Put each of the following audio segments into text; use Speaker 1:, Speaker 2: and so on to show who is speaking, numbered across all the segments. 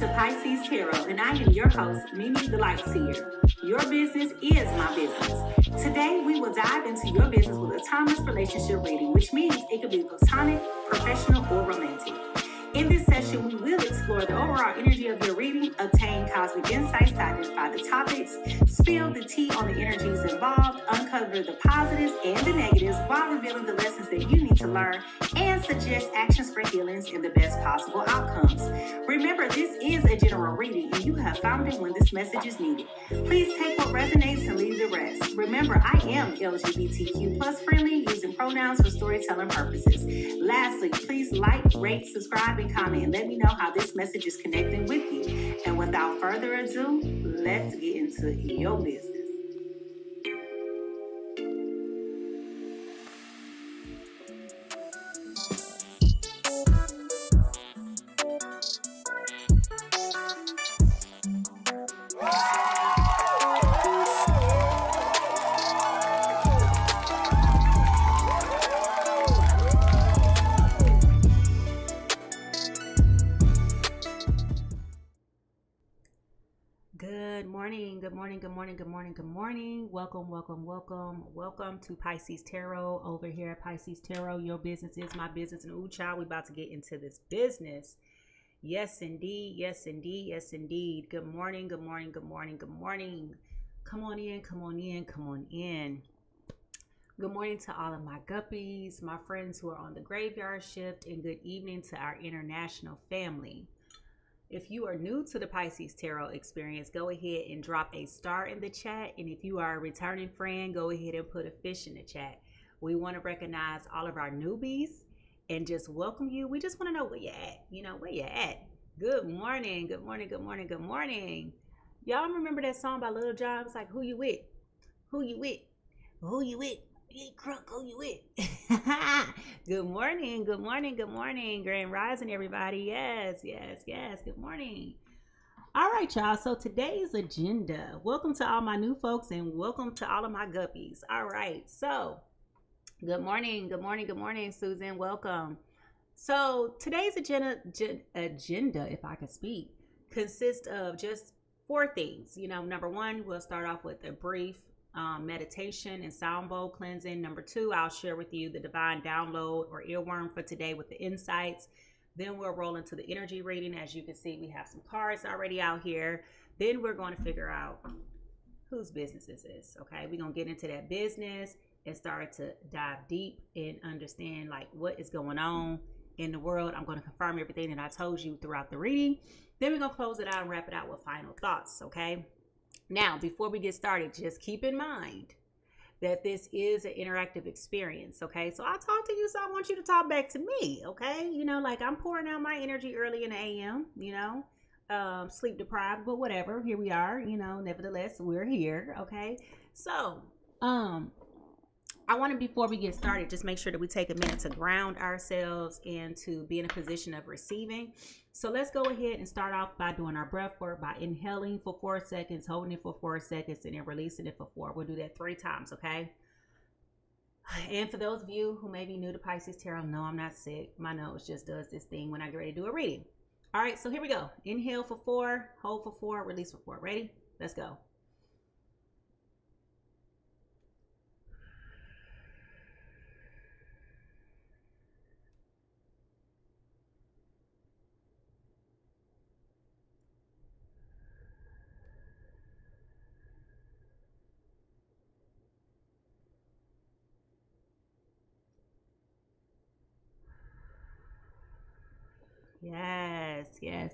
Speaker 1: to Pisces Tarot, and I am your host, Mimi the Lightseer. Your business is my business. Today, we will dive into your business with a timeless relationship reading, which means it could be platonic, professional, or romantic. In this session, we will explore the overall energy of your reading, obtain cosmic insights to identify the topics, spill the tea on the energies involved, uncover the positives and the negatives while revealing the lessons that you need to learn, and suggest actions for healings and the best possible outcomes. Remember, this is a general reading, and you have found it when this message is needed. Please take what resonates and leave the rest. Remember, I am LGBTQ plus friendly, using pronouns for storytelling purposes. Lastly, please like, rate, subscribe, and comment, and let me know how this message is connecting with you. And without further ado, let's get into your business. Good morning. Welcome to Pisces Tarot over here at Pisces Tarot. Your business is my business. And ooh, child, we about to get into this business. Yes, indeed. Good morning. Come on in. Good morning to all of my guppies, my friends who are on the graveyard shift, and good evening to our international family. If you are new to the Pisces Tarot experience, go ahead and drop a star in the chat. And if you are a returning friend, go ahead and put a fish in the chat. We want to recognize all of our newbies and just welcome you. We just want to know where you're at. Where you're at. Good morning. Y'all remember that song by Lil Jon? It's like, who you with? You crunk, who you with? Good morning. Grand rising, everybody. Yes. Good morning. All right, y'all. So today's agenda. Welcome to all my new folks and welcome to all of my guppies. All right. So good morning, Susan. Welcome. So today's agenda, if I can speak, consists of just 4 things. Number 1, we'll start off with a brief meditation and sound bowl cleansing. Number 2, I'll share with you the divine download or earworm for today with the insights. Then we'll roll into the energy reading. As you can see, we have some cards already out here. Then we're going to figure out whose business this is. Okay, we're going to get into that business and start to dive deep and understand like what is going on in the world. I'm going to confirm everything that I told you throughout the reading. Then we're going to close it out and wrap it out with final thoughts. Okay. Now, before we get started, just keep in mind that this is an interactive experience, okay? So I talk to you, so I want you to talk back to me, okay? Like I'm pouring out my energy early in the AM, sleep deprived, but whatever. Here we are, nevertheless, we're here, okay? So, I want to, before we get started, just make sure that we take a minute to ground ourselves and to be in a position of receiving. So let's go ahead and start off by doing our breath work by inhaling for 4 seconds, holding it for 4 seconds, and then releasing it for 4. We'll do that 3 times, okay? And for those of you who may be new to Pisces Tarot, no, I'm not sick. My nose just does this thing when I get ready to do a reading. All right, so here we go. Inhale for 4, hold for 4, release for 4. Ready? Let's go.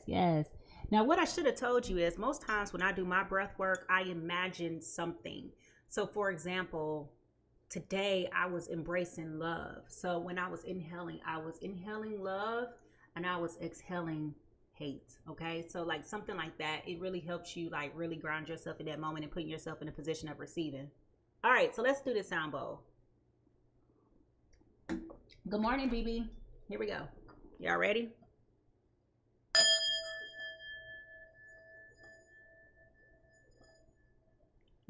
Speaker 1: Yes. Now, what I should have told you is most times when I do my breath work, I imagine something. So, for example, today I was embracing love. So when I was inhaling love and I was exhaling hate. Okay. So like something like that, it really helps you like really ground yourself in that moment and putting yourself in a position of receiving. All right. So let's do this sound bowl. Good morning, BB. Here we go. Y'all ready?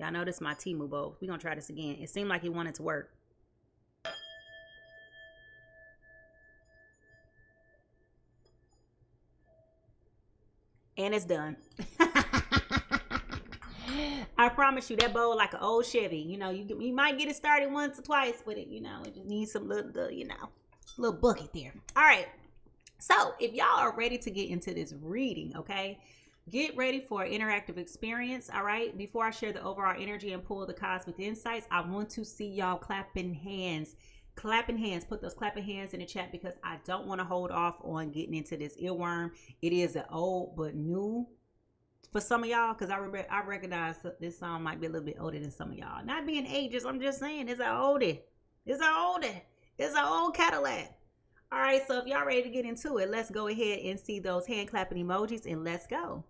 Speaker 1: Y'all notice my Temu bowl. We're going to try this again. It seemed like it wanted to work. and it's done. I promise you, that bowl like an old Chevy. You know, you might get it started once or twice, but it just needs some little bucket there. All right. So if y'all are ready to get into this reading, okay, get ready for an interactive experience. All right. Before I share the overall energy and pull the cosmic insights, I want to see y'all clapping hands. Put those clapping hands in the chat, because I don't want to hold off on getting into this earworm. It is an old but new for some of y'all, because I recognize this song might be a little bit older than some of y'all. Not being ageist, I'm just saying it's an oldie. It's an old Cadillac. All right, so if y'all ready to get into it, let's go ahead and see those hand clapping emojis, and let's go.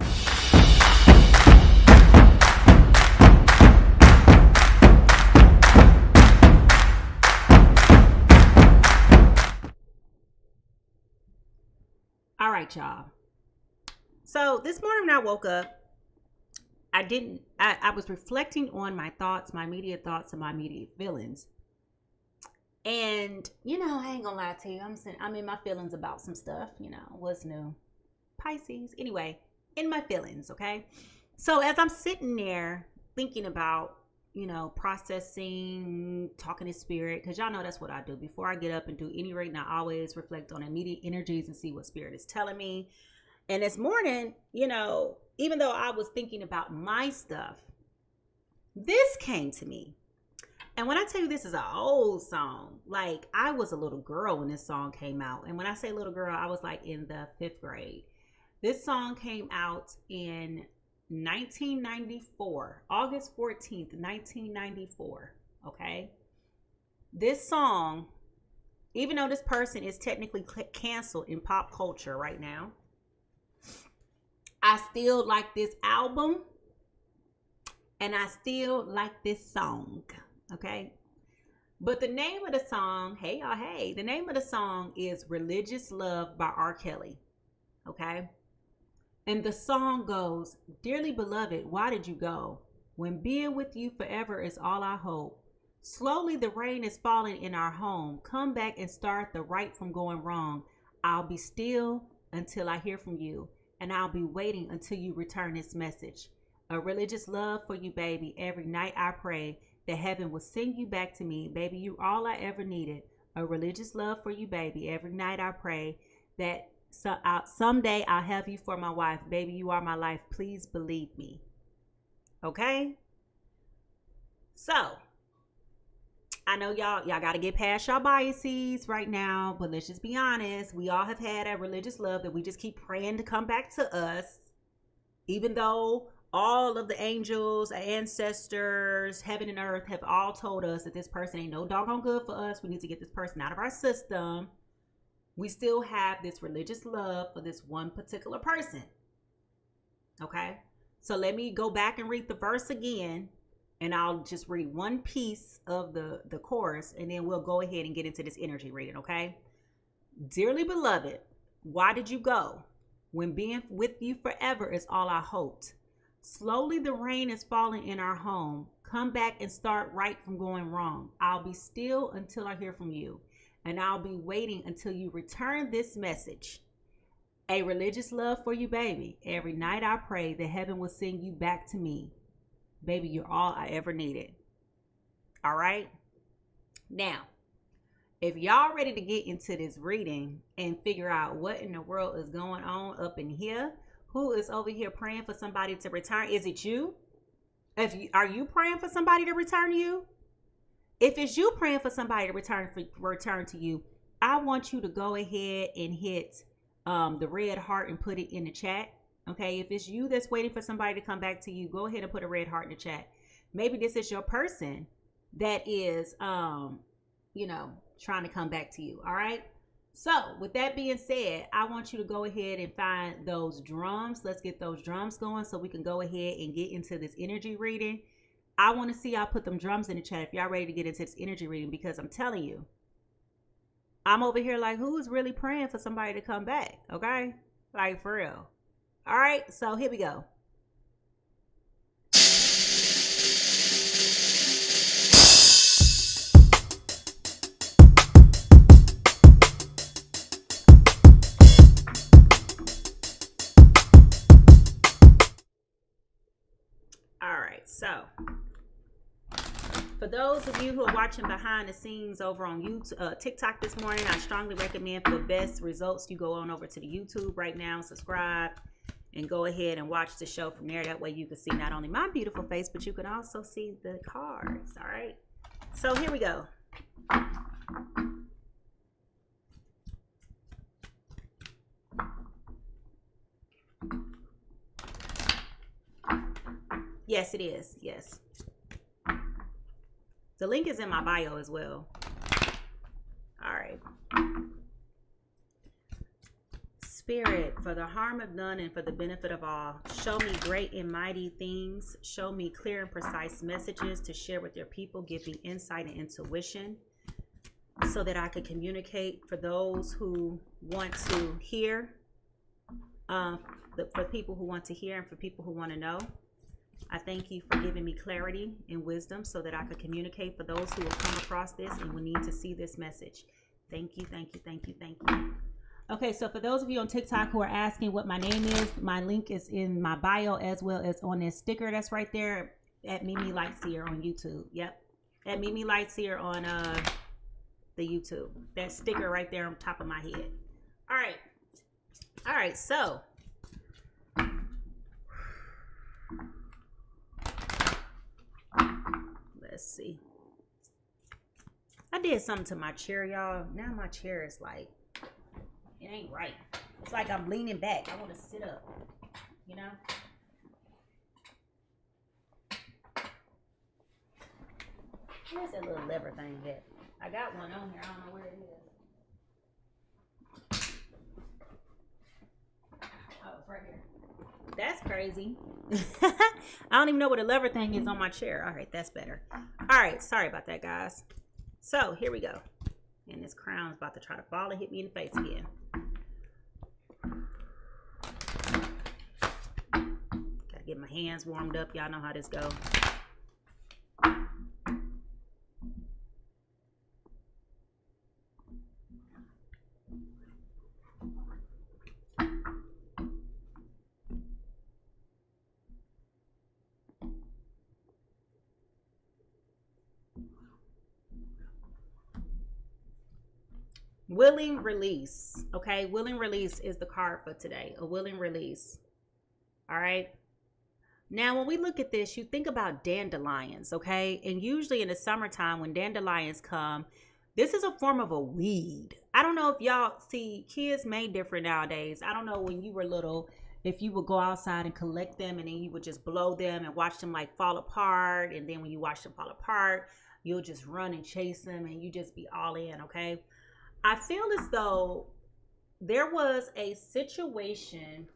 Speaker 1: All right, y'all. So this morning when I woke up, I was reflecting on my thoughts, my immediate thoughts, and my immediate feelings. And, I ain't gonna lie to you. I'm in my feelings about some stuff, what's new. Pisces. Anyway, in my feelings, okay? So as I'm sitting there thinking about, processing, talking to spirit, because y'all know that's what I do. Before I get up and do any reading, I always reflect on immediate energies and see what spirit is telling me. And this morning, even though I was thinking about my stuff, this came to me. And when I tell you this is an old song, like I was a little girl when this song came out. And when I say little girl, I was like in the 5th grade. This song came out in 1994, August 14th, 1994. Okay. This song, even though this person is technically canceled in pop culture right now, I still like this album and I still like this song. Okay. But the name of the song, hey y'all, hey, the name of the song is Religious Love by R. Kelly. Okay. And the song goes, "Dearly beloved, why did you go? When being with you forever is all I hope. Slowly the rain is falling in our home. Come back and start the right from going wrong. I'll be still until I hear from you. And I'll be waiting until you return this message. A religious love for you, baby. Every night I pray that heaven will send you back to me. Baby, you all I ever needed. A religious love for you, baby. Every night I pray that someday I'll have you for my wife. Baby, you are my life. Please believe me." Okay? So, I know y'all got to get past y'all biases right now, but let's just be honest. We all have had a religious love that we just keep praying to come back to us, even though all of the angels, ancestors, heaven and earth have all told us that this person ain't no doggone good for us. We need to get this person out of our system. We still have this religious love for this one particular person. Okay? So let me go back and read the verse again. And I'll just read one piece of the chorus, and then we'll go ahead and get into this energy reading, okay? "Dearly beloved, why did you go? When being with you forever is all I hoped. Slowly the rain is falling in our home. Come back and start right from going wrong. I'll be still until I hear from you. And I'll be waiting until you return this message. A religious love for you, baby. Every night I pray that heaven will send you back to me. Baby, you're all I ever needed." All right. Now, if y'all ready to get into this reading and figure out what in the world is going on up in here, who is over here praying for somebody to return? Is it you? Are you praying for somebody to return to you? If it's you praying for somebody to return to you, I want you to go ahead and hit the red heart and put it in the chat. Okay, if it's you that's waiting for somebody to come back to you, go ahead and put a red heart in the chat. Maybe this is your person that is, trying to come back to you. All right. So with that being said, I want you to go ahead and find those drums. Let's get those drums going so we can go ahead and get into this energy reading. I want to see y'all put them drums in the chat if y'all ready to get into this energy reading, because I'm telling you, I'm over here like, who is really praying for somebody to come back? Okay. Like for real. All right, so here we go. of you who are watching behind the scenes over on YouTube, TikTok this morning, I strongly recommend for the best results, you go on over to the YouTube right now, subscribe, and go ahead and watch the show from there. That way you can see not only my beautiful face, but you can also see the cards. All right. So here we go. Yes, it is. Yes. The link is in my bio as well. All right. Spirit, for the harm of none and for the benefit of all, show me great and mighty things. Show me clear and precise messages to share with your people. Give me insight and intuition so that I could communicate for those who want to hear, for people who want to hear and for people who want to know. I thank you for giving me clarity and wisdom so that I could communicate for those who will come across this and will need to see this message. Thank you, thank you, thank you, thank you. Okay, so for those of you on TikTok who are asking what my name is, my link is in my bio as well as on this sticker that's right there at Mimi Lightseer on YouTube. Yep, at Mimi Lightseer on the YouTube. That sticker right there on top of my head. All right, so let's see. I did something to my chair, y'all. Now my chair is like, it ain't right. It's like I'm leaning back. I want to sit up, you know? Where's that little lever thing at? I got one on here. I don't know where it is. Oh, it's right here. That's crazy. I don't even know what a lever thing is on my chair. All right, that's better. All right, sorry about that, guys. So here we go. And this crown's about to try to fall and hit me in the face again. Gotta get my hands warmed up. Y'all know how this goes. Willing release. Okay, willing release is the card for today. A willing release. All right. Now, when we look at this, you think about dandelions, okay? And usually in the summertime when dandelions come, this is a form of a weed. I don't know if y'all see, kids made different nowadays. I don't know when you were little, if you would go outside and collect them and then you would just blow them and watch them like fall apart. And then when you watch them fall apart, you'll just run and chase them and you just be all in, okay? I feel as though there was a situation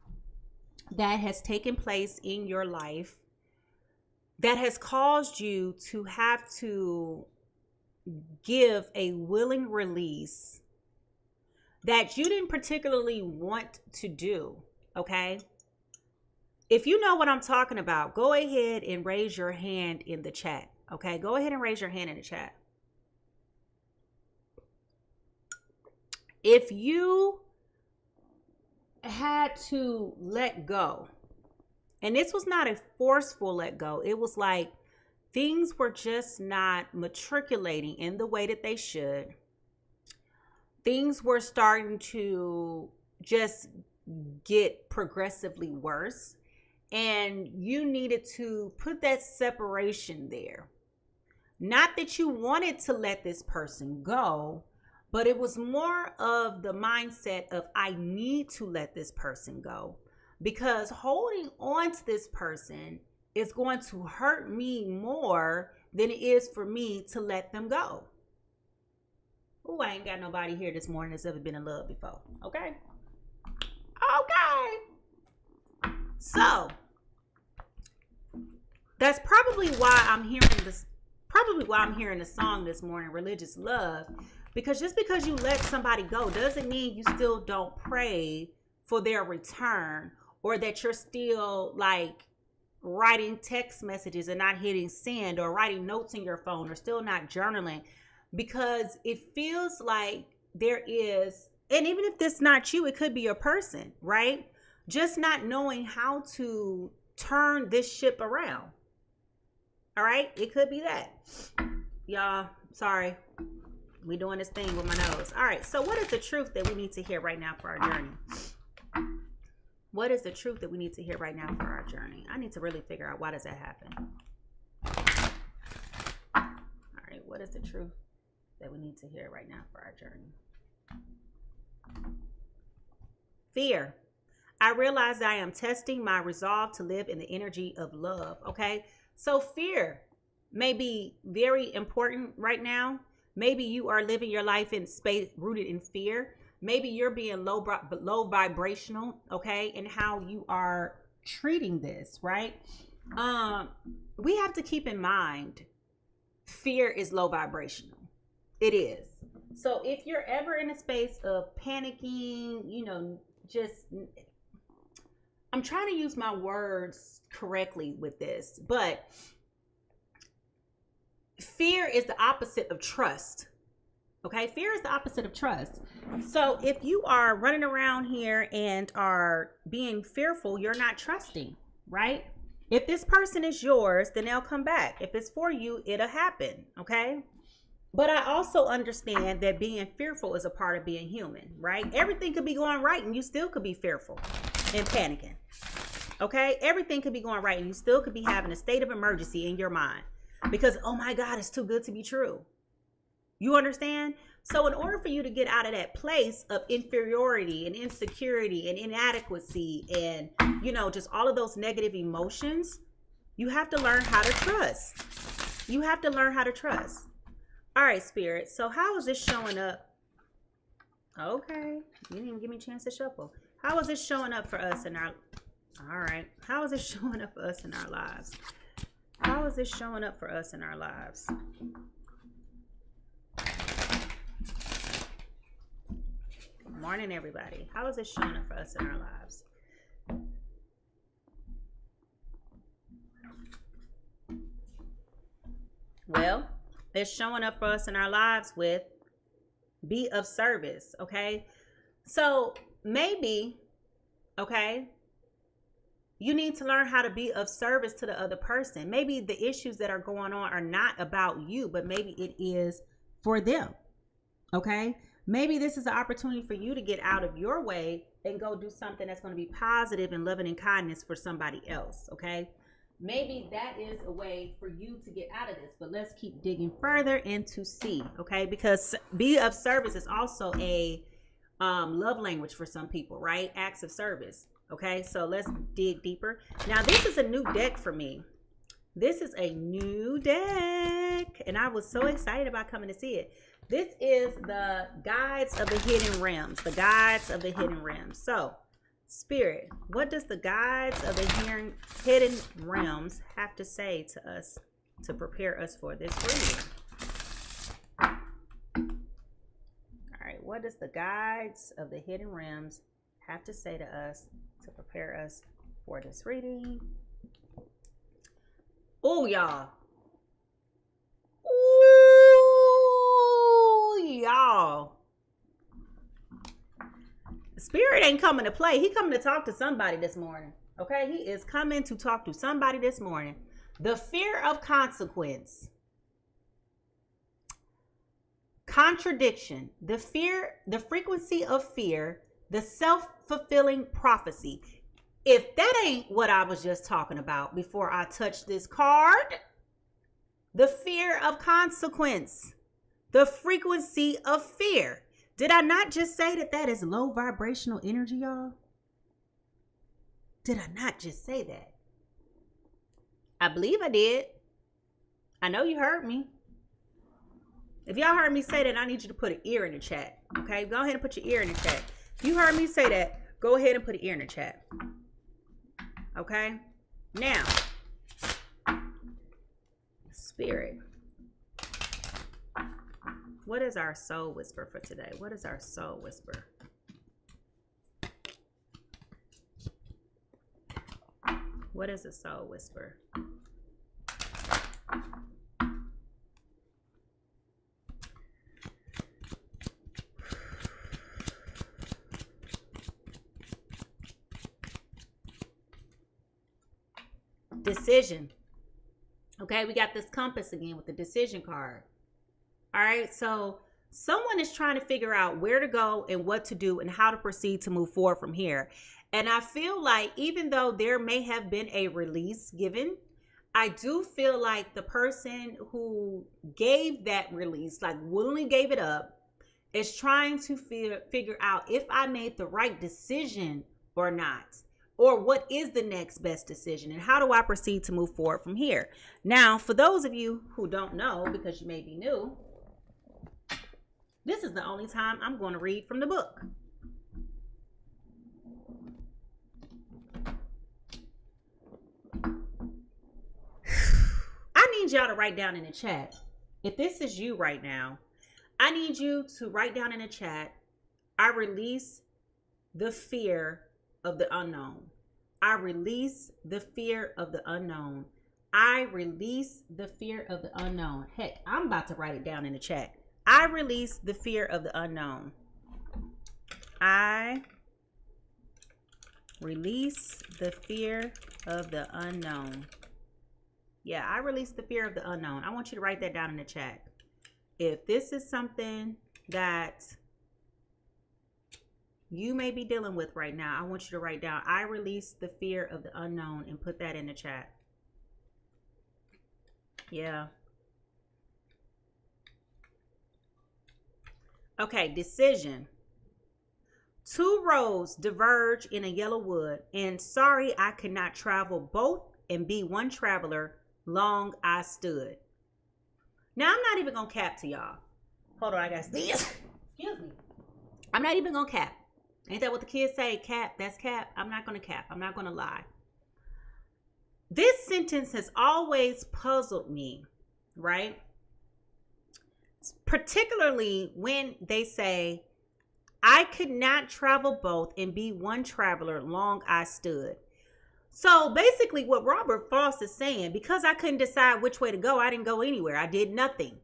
Speaker 1: that has taken place in your life that has caused you to have to give a willing release that you didn't particularly want to do, okay? If you know what I'm talking about, go ahead and raise your hand in the chat, okay? Go ahead and raise your hand in the chat. If you had to let go, and this was not a forceful let go, it was like things were just not matriculating in the way that they should. Things were starting to just get progressively worse, and you needed to put that separation there. Not that you wanted to let this person go, but it was more of the mindset of I need to let this person go because holding on to this person is going to hurt me more than it is for me to let them go. Oh, I ain't got nobody here this morning that's ever been in love before. Okay. So that's probably why I'm hearing this. Probably why I'm hearing the song this morning, Religious Love. Because just because you let somebody go doesn't mean you still don't pray for their return or that you're still like writing text messages and not hitting send or writing notes in your phone or still not journaling, because it feels like there is, and even if this not you, it could be a person, right? Just not knowing how to turn this ship around. All right. It could be that. Y'all, sorry. We doing this thing with my nose. All right, so what is the truth that we need to hear right now for our journey? What is the truth that we need to hear right now for our journey? I need to really figure out, why does that happen? All right, what is the truth that we need to hear right now for our journey? Fear. I realize I am testing my resolve to live in the energy of love. Okay, so fear may be very important right now. Maybe you are living your life in space rooted in fear. Maybe you're being low vibrational, okay, in how you are treating this, right? We have to keep in mind, fear is low vibrational. It is. So if you're ever in a space of panicking, you know, just, I'm trying to use my words correctly with this, but fear is the opposite of trust. Okay, fear is the opposite of trust. So if you are running around here and are being fearful, you're not trusting, right? If this person is yours, then they'll come back. If it's for you, it'll happen, okay? But I also understand that being fearful is a part of being human, right? Everything could be going right and you still could be fearful and panicking, okay? Everything could be going right and you still could be having a state of emergency in your mind because, oh my God, it's too good to be true. You understand? So in order for you to get out of that place of inferiority and insecurity and inadequacy and, you know, just all of those negative emotions, you have to learn how to trust. You have to learn how to trust. All right, Spirit. So how is this showing up? Okay. You didn't even give me a chance to shuffle. How is this showing up for us in our... All right. How is this showing up for us in our lives? How is this showing up for us in our lives? Morning, everybody. How is this showing up for us in our lives? Well, it's showing up for us in our lives with be of service, okay? So maybe, okay, you need to learn how to be of service to the other person. Maybe the issues that are going on are not about you, but maybe it is for them, okay? Maybe this is an opportunity for you to get out of your way and go do something that's going to be positive and loving and kindness for somebody else, okay? Maybe that is a way for you to get out of this, but let's keep digging further into C, okay? Because be of service is also a love language for some people, right? Acts of service, okay? So let's dig deeper. Now, this is a new deck for me. This is a new deck, and I was so excited about coming to see it. This is the Guides of the Hidden Realms. The Guides of the Hidden Realms. So, Spirit, what does the Guides of the Hidden Realms have to say to us to prepare us for this reading? All right, what does the Guides of the Hidden Realms have to say to us to prepare us for this reading? Oh, y'all. Y'all, Spirit ain't coming to play. He coming to talk to somebody this morning, okay? He is coming to talk to somebody this morning. The fear of consequence, contradiction, the frequency of fear, the self-fulfilling prophecy. If that ain't what I was just talking about before I touched this card, the fear of consequence, the frequency of fear. Did I not just say that that is low vibrational energy, y'all? Did I not just say that? I believe I did. I know you heard me. If y'all heard me say that, I need you to put an ear in the chat. Okay, go ahead and put your ear in the chat. If you heard me say that, go ahead and put an ear in the chat. Okay, now, Spirit. What is our soul whisper for today? What is our soul whisper? What is a soul whisper? Decision. Okay, we got this compass again with the decision card. All right, so someone is trying to figure out where to go and what to do and how to proceed to move forward from here. And I feel like even though there may have been a release given, I do feel like the person who gave that release, like willingly gave it up, is trying to figure out if I made the right decision or not, or what is the next best decision and how do I proceed to move forward from here. Now, for those of you who don't know, because you may be new, this is the only time I'm going to read from the book. I need y'all to write down in the chat, if this is you right now, I need you to write down in the chat, I release the fear of the unknown. I release the fear of the unknown. I release the fear of the unknown. Heck, I'm about to write it down in the chat. I release the fear of the unknown. I release the fear of the unknown. Yeah, I release the fear of the unknown. I want you to write that down in the chat. If this is something that you may be dealing with right now, I want you to write down, I release the fear of the unknown, and put that in the chat. Yeah. Okay, decision. Two roads diverge in a yellow wood, and sorry I could not travel both and be one traveler, long I stood. Now, I'm not even going to cap to y'all. Hold on, I got to sneeze. Excuse me. I'm not even going to cap. Ain't that what the kids say? Cap, that's cap. I'm not going to cap. I'm not going to lie. This sentence has always puzzled me, right? Particularly when they say, I could not travel both and be one traveler, long I stood. So basically what Robert Frost is saying, because I couldn't decide which way to go, I didn't go anywhere. I did nothing.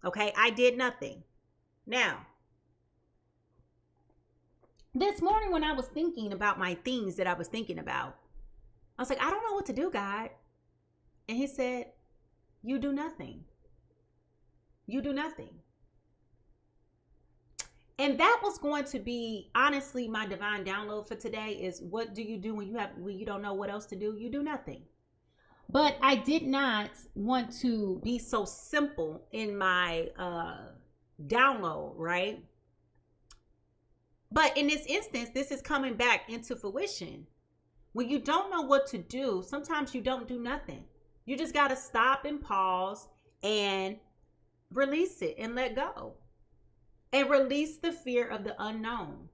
Speaker 1: Okay, I did nothing. Now, this morning when I was thinking about my things that I was thinking about, I was like, I don't know what to do, God. And he said, you do nothing. You do nothing. And that was going to be, honestly, my divine download for today is, what do you do when you don't know what else to do? You do nothing. But I did not want to be so simple in my download, right? But in this instance, this is coming back into fruition. When you don't know what to do, sometimes you don't do nothing. You just got to stop and pause and release it and let go. And release the fear of the unknown.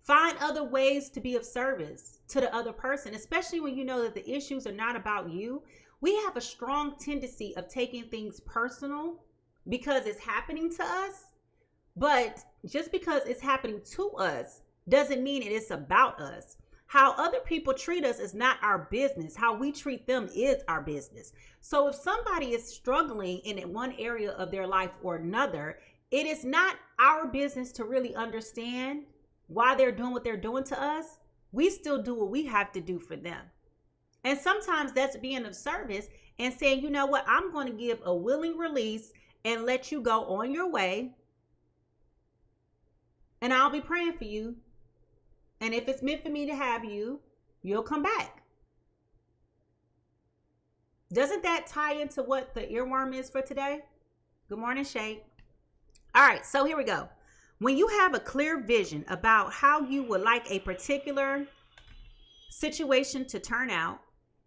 Speaker 1: Find other ways to be of service to the other person, especially when you know that the issues are not about you. We have a strong tendency of taking things personal because it's happening to us. But just because it's happening to us doesn't mean it is about us. How other people treat us is not our business. How we treat them is our business. So if somebody is struggling in one area of their life or another, it is not our business to really understand why they're doing what they're doing to us. We still do what we have to do for them. And sometimes that's being of service and saying, you know what, I'm going to give a willing release and let you go on your way. And I'll be praying for you. And if it's meant for me to have you, you'll come back. Doesn't that tie into what the earworm is for today? Good morning, Shay. All right, so here we go. When you have a clear vision about how you would like a particular situation to turn out,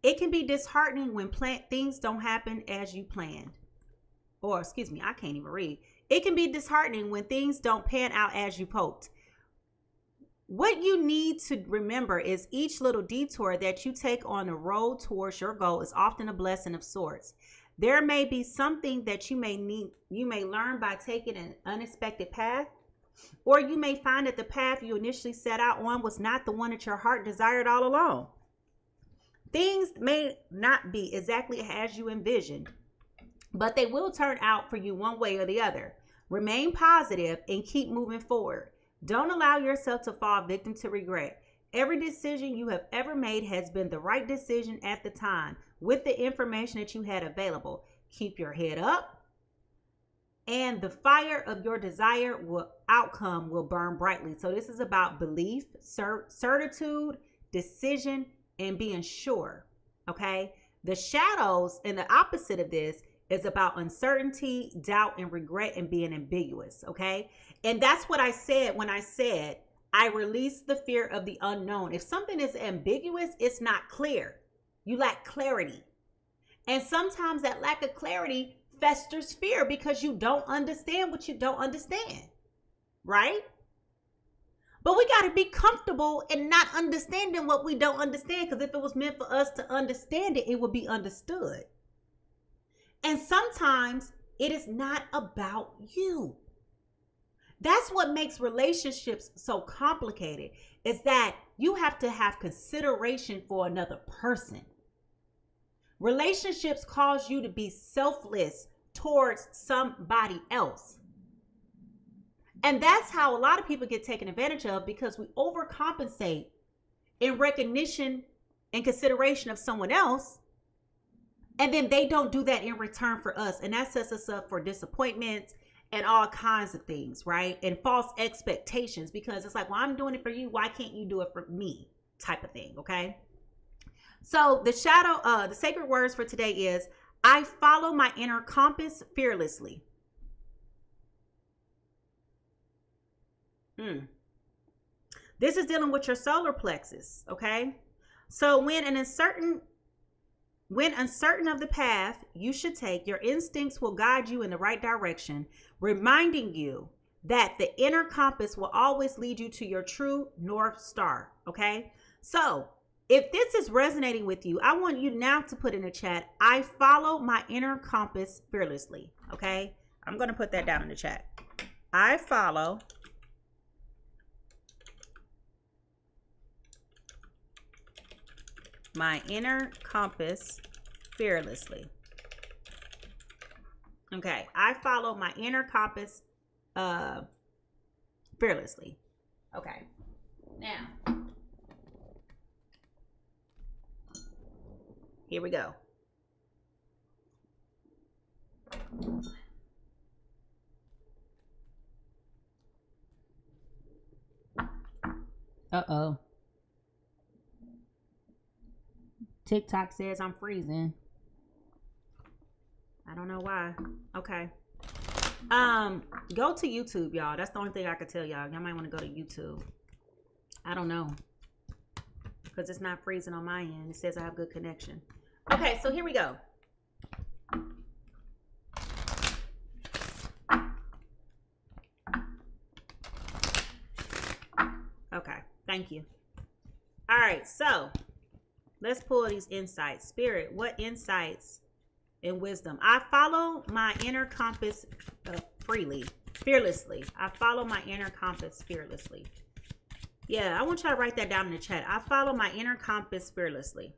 Speaker 1: it can be disheartening when things don't happen as you planned. Or, excuse me, I can't even read. It can be disheartening when things don't pan out as you hoped. What you need to remember is each little detour that you take on the road towards your goal is often a blessing of sorts. There may be something that you may learn by taking an unexpected path, or you may find that the path you initially set out on was not the one that your heart desired all along. Things may not be exactly as you envisioned, but they will turn out for you one way or the other. Remain positive and keep moving forward. Don't allow yourself to fall victim to regret. Every decision you have ever made has been the right decision at the time. with the information that you had available. Keep your head up, and the fire of your desired outcome will burn brightly. So this is about belief, certitude, decision, and being sure. Okay. The shadows and the opposite of this is about uncertainty, doubt, and regret, and being ambiguous. Okay. And that's what I said when I said I release the fear of the unknown. If something is ambiguous, it's not clear. You lack clarity. And sometimes that lack of clarity festers fear because you don't understand what you don't understand. Right? But we got to be comfortable in not understanding what we don't understand, because if it was meant for us to understand it, it would be understood. And sometimes it is not about you. That's what makes relationships so complicated, is that you have to have consideration for another person. Relationships cause you to be selfless towards somebody else. And that's how a lot of people get taken advantage of, because we overcompensate in recognition and consideration of someone else. And then they don't do that in return for us. And that sets us up for disappointments and all kinds of things, right? And false expectations, because it's like, well, I'm doing it for you. Why can't you do it for me? Type of thing. Okay. So the sacred words for today is, I follow my inner compass fearlessly. This is dealing with your solar plexus, okay? So when uncertain of the path you should take, your instincts will guide you in the right direction, reminding you that the inner compass will always lead you to your true North Star, okay? So if this is resonating with you, I want you now to put in the chat, I follow my inner compass fearlessly, okay? I'm going to put that down in the chat. I follow my inner compass fearlessly. Okay, I follow my inner compass fearlessly. Okay, now here we go. Uh-oh. TikTok says I'm freezing. I don't know why. Okay. Go to YouTube, y'all. That's the only thing I could tell y'all. Y'all might want to go to YouTube. I don't know, because it's not freezing on my end. It says I have good connection. Okay, so here we go. Okay, thank you. All right, so let's pull these insights. Spirit, what insights and wisdom? I follow my inner compass fearlessly. I follow my inner compass fearlessly. Yeah, I want y'all to write that down in the chat. I follow my inner compass fearlessly.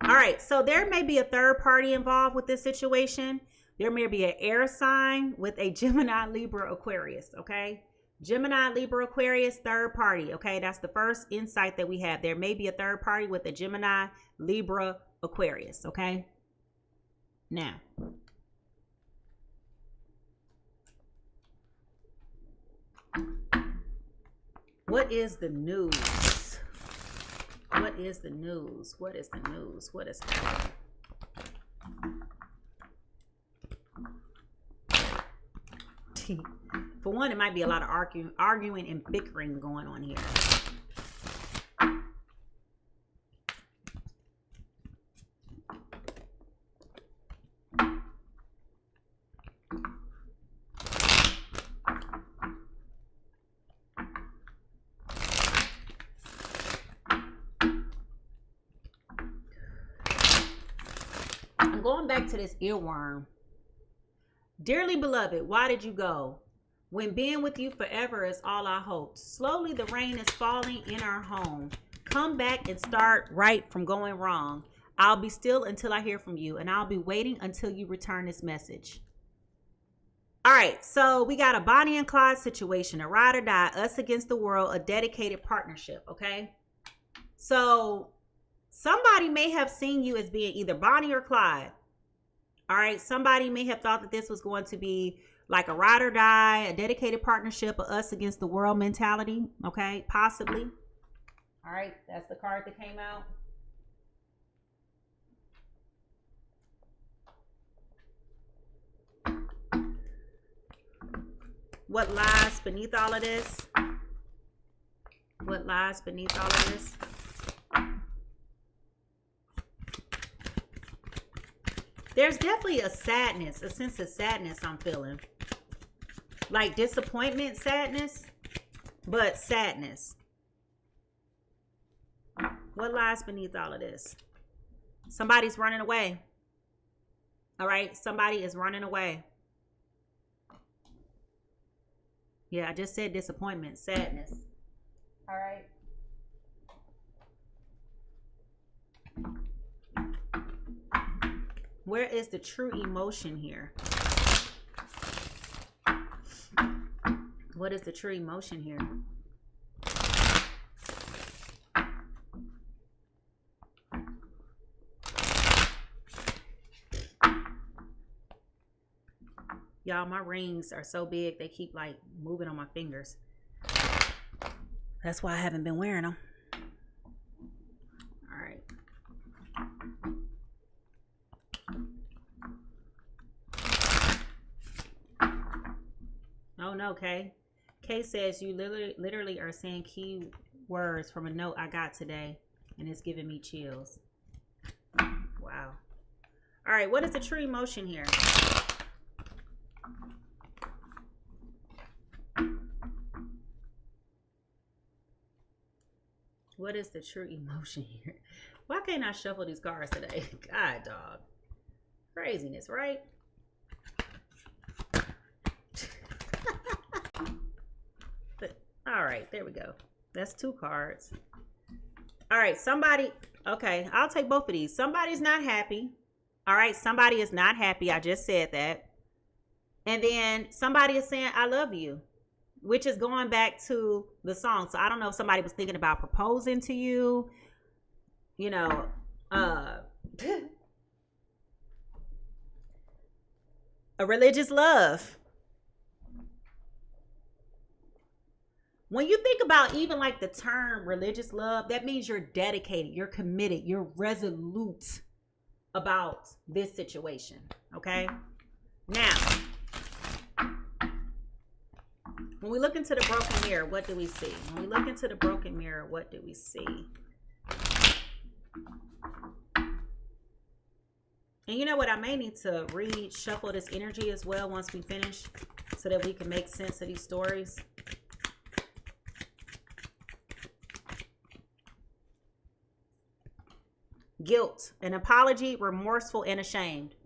Speaker 1: All right, so there may be a third party involved with this situation. There may be an air sign with a Gemini, Libra, Aquarius, okay? Gemini, Libra, Aquarius, third party, okay? That's the first insight that we have. There may be a third party with a Gemini, Libra, Aquarius, okay? Now, what is the news? What is the news? What is the news? What is happening? For one, it might be a lot of arguing and bickering going on here. I'm going back to this earworm. Dearly beloved, why did you go? When being with you forever is all I hoped. Slowly the rain is falling in our home. Come back and start right from going wrong. I'll be still until I hear from you, and I'll be waiting until you return this message. All right, so we got a Bonnie and Clyde situation, a ride or die, us against the world, a dedicated partnership, okay? So Somebody may have seen you as being either Bonnie or Clyde. All right. Somebody may have thought that this was going to be like a ride or die, a dedicated partnership, of us against the world mentality. Okay. Possibly. All right. That's the card that came out. What lies beneath all of this? What lies beneath all of this? There's definitely a sadness, a sense of sadness I'm feeling. Like disappointment, sadness, but sadness. What lies beneath all of this? Somebody's running away. All right, somebody is running away. Yeah, I just said disappointment, sadness. All right. Where is the true emotion here? What is the true emotion here? Y'all, my rings are so big, they keep like moving on my fingers. That's why I haven't been wearing them. All right. Oh no, Kay. Kay says you literally are saying key words from a note I got today, and it's giving me chills. Wow. All right, what is the true emotion here? What is the true emotion here? Why can't I shuffle these cards today? God, dog. Craziness, right? But, all right, there we go. That's 2 cards. All right, somebody. Okay, I'll take both of these. Somebody's not happy. All right, somebody is not happy. I just said that. And then somebody is saying, I love you, which is going back to the song. So I don't know if somebody was thinking about proposing to you, you know, a religious love. When you think about even like the term religious love, that means you're dedicated, you're committed, you're resolute about this situation. Okay. Now, when we look into the broken mirror, what do we see? When we look into the broken mirror, what do we see? And you know what? I may need to reshuffle this energy as well once we finish so that we can make sense of these stories. Guilt, an apology, remorseful, and ashamed.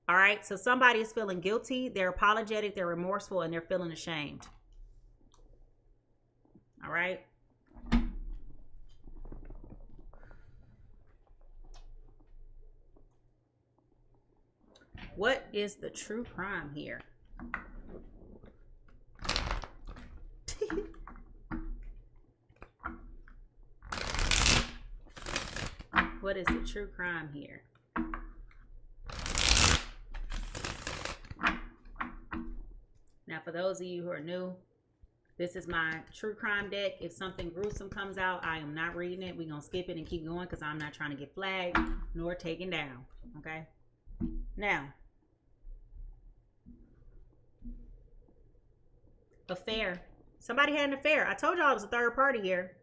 Speaker 1: All right, so somebody is feeling guilty, they're apologetic, they're remorseful, and they're feeling ashamed. All right. What is the true crime here? What is the true crime here? Now, for those of you who are new, this is my true crime deck. If something gruesome comes out, I am not reading it. We're going to skip it and keep going because I'm not trying to get flagged nor taken down. Okay? Now, affair. Somebody had an affair. I told y'all it was a third party here.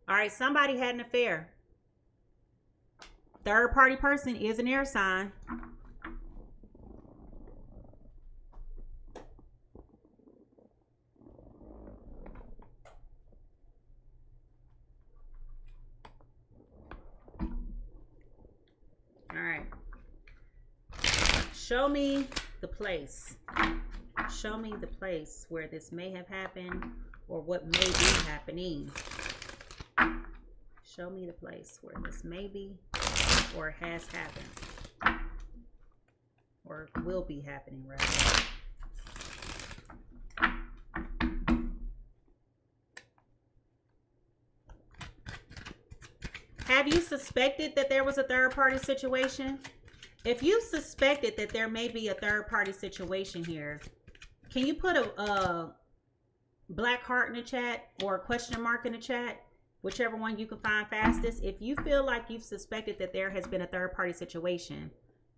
Speaker 1: All right, somebody had an affair. Third party person is an air sign. All right. Show me the place. Show me the place where this may have happened or what may be happening. Show me the place where this may be or has happened. Or will be happening, rather. Have Have you suspected that there was a third party situation? If you suspected that there may be a third party situation here, can you put a black heart in the chat or a question mark in the chat? Whichever one you can find fastest. If you feel like you've suspected that there has been a third party situation,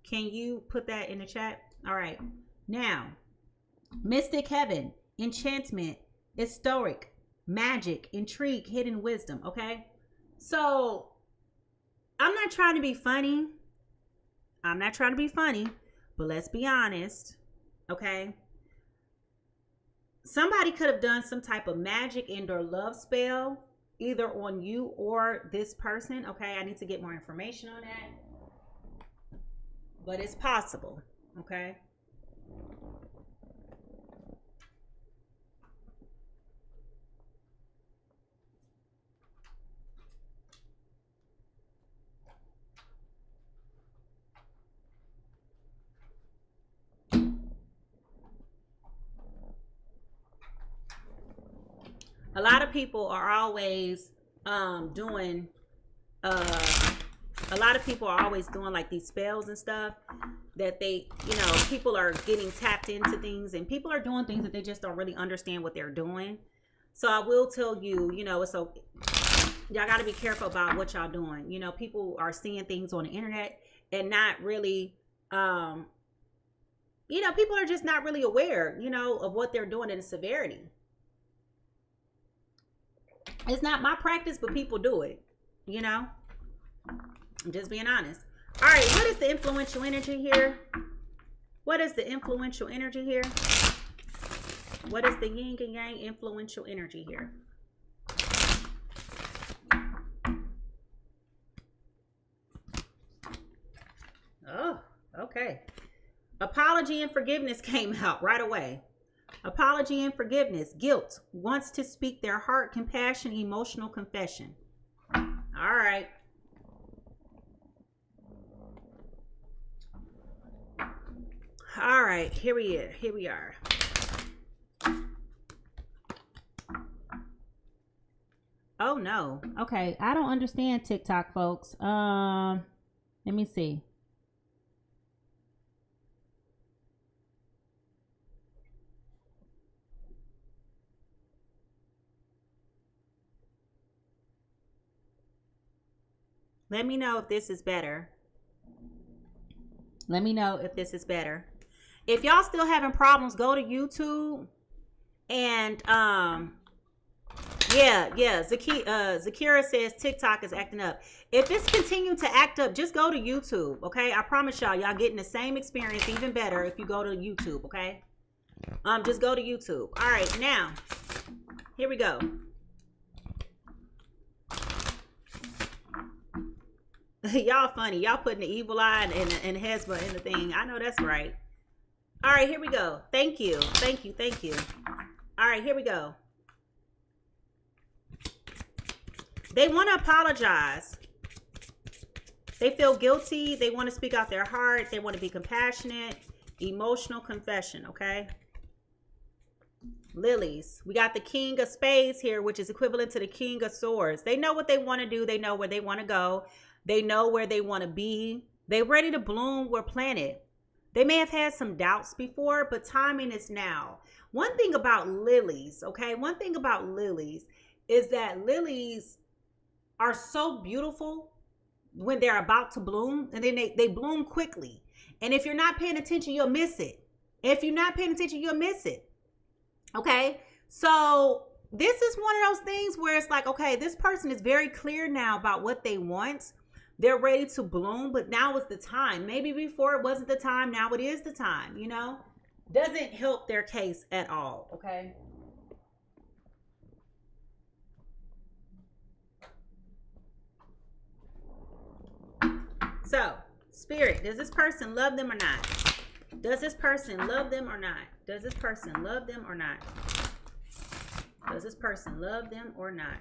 Speaker 1: can you put that in the chat? All right. Now, mystic heaven, enchantment, historic, magic, intrigue, hidden wisdom. Okay. So I'm not trying to be funny. But let's be honest. Okay. Somebody could have done some type of magic and or love spell either on you or this person. Okay, I need to get more information on that. But it's possible. Okay. A lot of people are always doing like these spells and stuff that they, people are getting tapped into things and people are doing things that they just don't really understand what they're doing. So I will tell you, so y'all got to be careful about what y'all doing. People are seeing things on the internet and not really, people are just not really aware, of what they're doing and the severity. It's not my practice, but people do it, I'm just being honest. All right, what is the influential energy here? What is the influential energy here? What is the yin and yang influential energy here? Oh, okay. Apology and forgiveness came out right away. Apology and forgiveness, guilt, wants to speak their heart, compassion, emotional confession. All right. All right, here we are. Oh no. Okay, I don't understand TikTok, folks. Let me see. Let me know if this is better. If y'all still having problems, go to YouTube and Zakira says TikTok is acting up. If it's continuing to act up, just go to YouTube, okay? I promise y'all getting the same experience, even better if you go to YouTube, okay? Just go to YouTube. All right, now here we go. Y'all funny. Y'all putting the evil eye and Hezbollah in the thing. I know that's right. All right, here we go. Thank you. All right, here we go. They want to apologize. They feel guilty. They want to speak out their heart. They want to be compassionate. Emotional confession, okay? Lilies. We got the King of Spades here, which is equivalent to the King of Swords. They know what they want to do. They know where they want to go. They know where they want to be. They're ready to bloom where planted. They may have had some doubts before, but timing is now. One thing about lilies, okay? One thing about lilies is that lilies are so beautiful when they're about to bloom, and then they bloom quickly. And if you're not paying attention, you'll miss it. Okay? So this is one of those things where it's like, okay, this person is very clear now about what they want. They're ready to bloom, but now is the time. Maybe before it wasn't the time, now it is the time, Doesn't help their case at all, okay? So, Spirit, does this person love them or not? Does this person love them or not? Does this person love them or not? Does this person love them or not?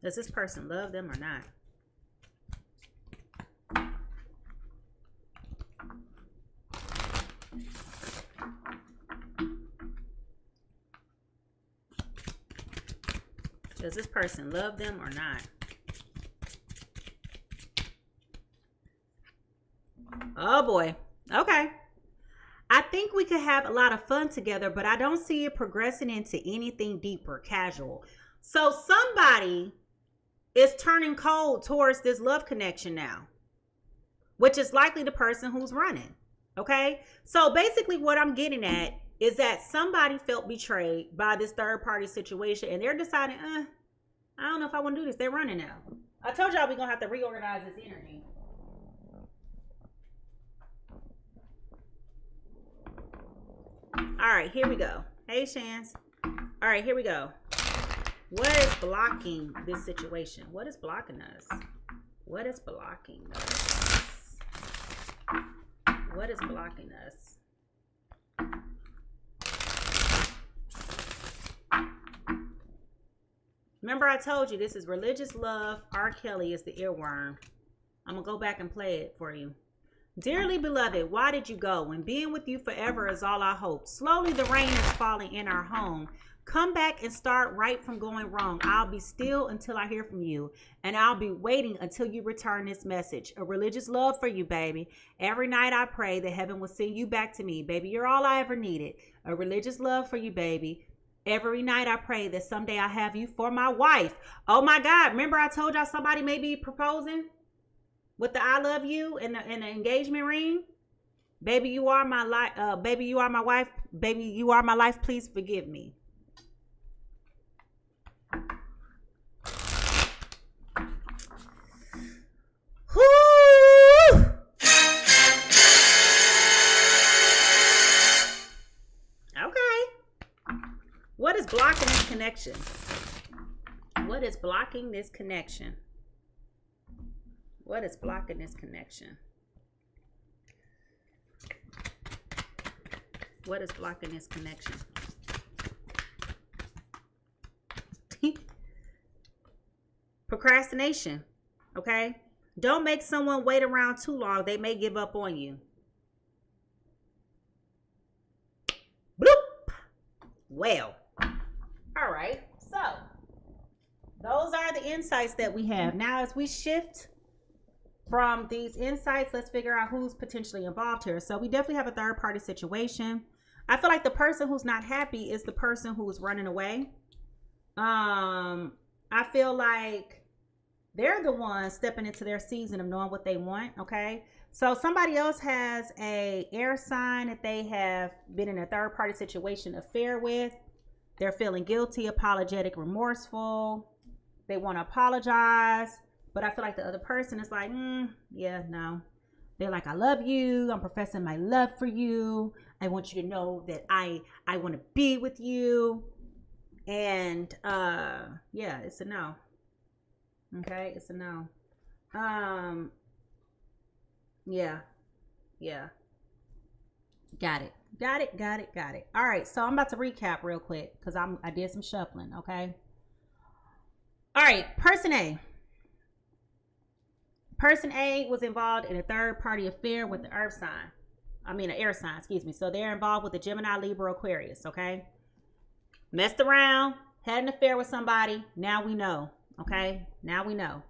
Speaker 1: Does this person love them or not? Does this person love them or not? Oh boy. Okay. I think we could have a lot of fun together, but I don't see it progressing into anything deeper, casual. So somebody is turning cold towards this love connection now, which is likely the person who's running. Okay. So basically what I'm getting at is that somebody felt betrayed by this third party situation and they're deciding, I don't know if I want to do this. They're running now. I told y'all we're going to have to reorganize this energy. All right, here we go. Hey, Shans. All right, here we go. What is blocking this situation? What is blocking us? What is blocking us? What is blocking us? Remember I told you this is religious love. R. Kelly is the earworm. I'm going to go back and play it for you. Dearly beloved, why did you go? When being with you forever is all I hope. Slowly the rain is falling in our home. Come back and start right from going wrong. I'll be still until I hear from you. And I'll be waiting until you return this message. A religious love for you, baby. Every night I pray that heaven will send you back to me. Baby, you're all I ever needed. A religious love for you, baby. Every night I pray that someday I have you for my wife. Oh my God. Remember I told y'all somebody may be proposing with the I love you and the engagement ring? Baby, you are my life. Baby, you are my wife. Baby, you are my life. Please forgive me. Whoo! Okay. What is blocking this connection? What is blocking this connection? What is blocking this connection? What is blocking this connection? Procrastination. Okay? Don't make someone wait around too long. They may give up on you. Bloop. Well. All right. So, those are the insights that we have. Now, as we shift from these insights, let's figure out who's potentially involved here. So we definitely have a third party situation. I feel like the person who's not happy is the person who's running away. I feel like they're the ones stepping into their season of knowing what they want. Okay. So somebody else has a air sign that they have been in a third party situation affair with. They're feeling guilty, apologetic, remorseful. They want to apologize. But I feel like the other person is like, yeah, no. They're like, I love you. I'm professing my love for you. I want you to know that I want to be with you. And yeah, it's a no. Okay, it's a no. Yeah. Got it. All right, so I'm about to recap real quick because I did some shuffling, okay? All right, person A. Person A was involved in a third party affair with the earth sign. An air sign, excuse me. So they're involved with the Gemini, Libra, Aquarius, okay? Messed around, had an affair with somebody. Now we know, okay? Now we know.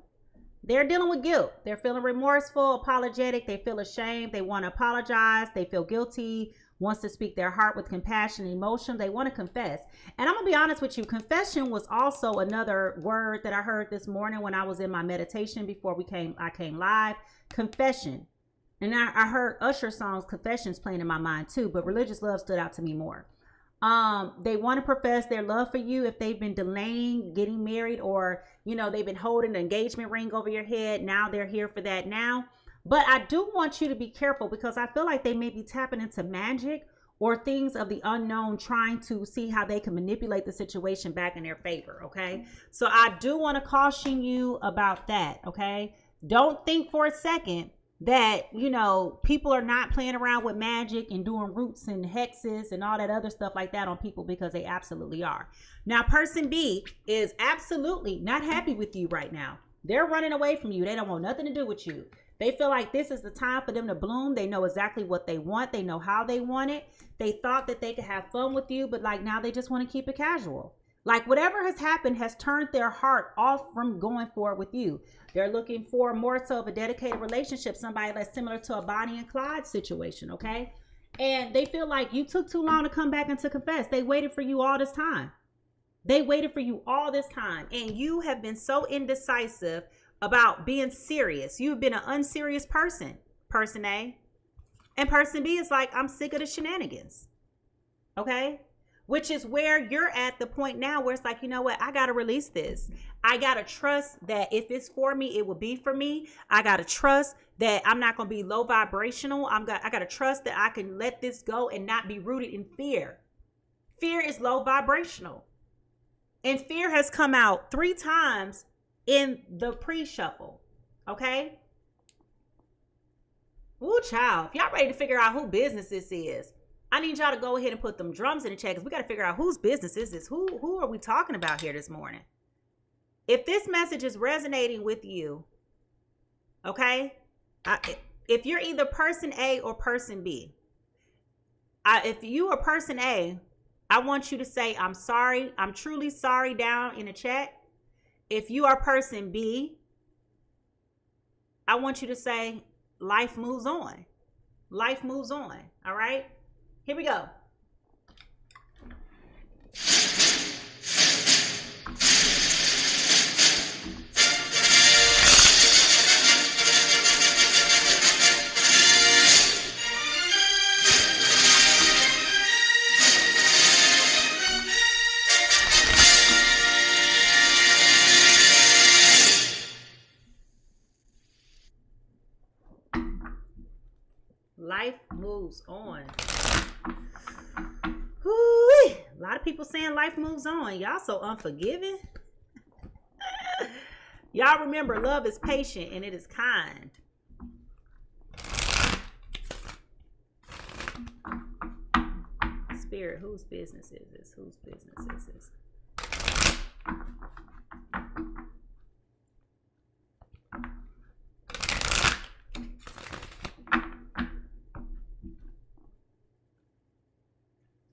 Speaker 1: They're dealing with guilt. They're feeling remorseful, apologetic. They feel ashamed. They want to apologize. They feel guilty, wants to speak their heart with compassion and emotion. They want to confess. And I'm going to be honest with you. Confession was also another word that I heard this morning when I was in my meditation before I came live. Confession. And I heard Usher songs, Confessions, playing in my mind too. But religious love stood out to me more. They want to profess their love for you if they've been delaying getting married, or they've been holding an engagement ring over your head. Now they're here for that now. But I do want you to be careful because I feel like they may be tapping into magic or things of the unknown, trying to see how they can manipulate the situation back in their favor. Okay. So I do want to caution you about that. Okay. Don't think for a second that, people are not playing around with magic and doing roots and hexes and all that other stuff like that on people, because they absolutely are. Now, person B is absolutely not happy with you right now. They're running away from you. They don't want nothing to do with you. They feel like this is the time for them to bloom. They know exactly what they want. They know how they want it. They thought that they could have fun with you, but now they just want to keep it casual. Like whatever has happened has turned their heart off from going forward with you. They're looking for more so of a dedicated relationship, somebody that's similar to a Bonnie and Clyde situation, okay? And they feel like you took too long to come back and to confess. They waited for you all this time. They waited for you all this time. And you have been so indecisive about being serious. You've been an unserious person, person A. And person B is like, I'm sick of the shenanigans. Okay? Which is where you're at the point now where it's like, you know what? I got to release this. I got to trust that if it's for me, it will be for me. I got to trust that I'm not going to be low vibrational. I got to trust that I can let this go and not be rooted in fear. Fear is low vibrational. And fear has come out 3 times in the pre-shuffle. Okay? Woo, child. If y'all ready to figure out who business this is, I need y'all to go ahead and put them drums in the chat because we got to figure out whose business is this. Who are we talking about here this morning? If this message is resonating with you, okay? If you're either person A or person B, if you are person A, I want you to say, I'm sorry. I'm truly sorry down in the chat. If you are person B, I want you to say, life moves on. Life moves on. All right? Here we go. Life moves on. Woo-wee. A lot of people saying life moves on. Y'all so unforgiving. Y'all remember, love is patient and it is kind. Spirit, whose business is this? Whose business is this?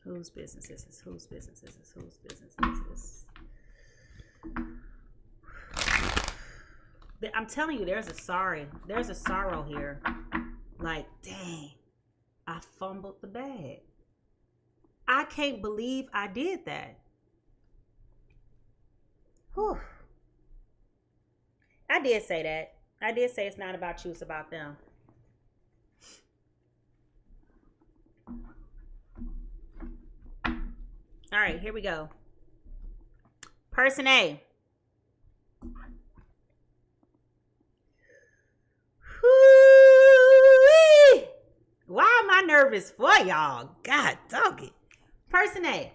Speaker 1: Whose business is this? Whose business is this? Whose business is this? I'm telling you, there's a sorrow here. Like, dang, I fumbled the bag. I can't believe I did that. Whew. I did say that. I did say it's not about you, it's about them. All right, here we go. Person A. Whoo-wee. Why am I nervous for y'all? God dog it. Person A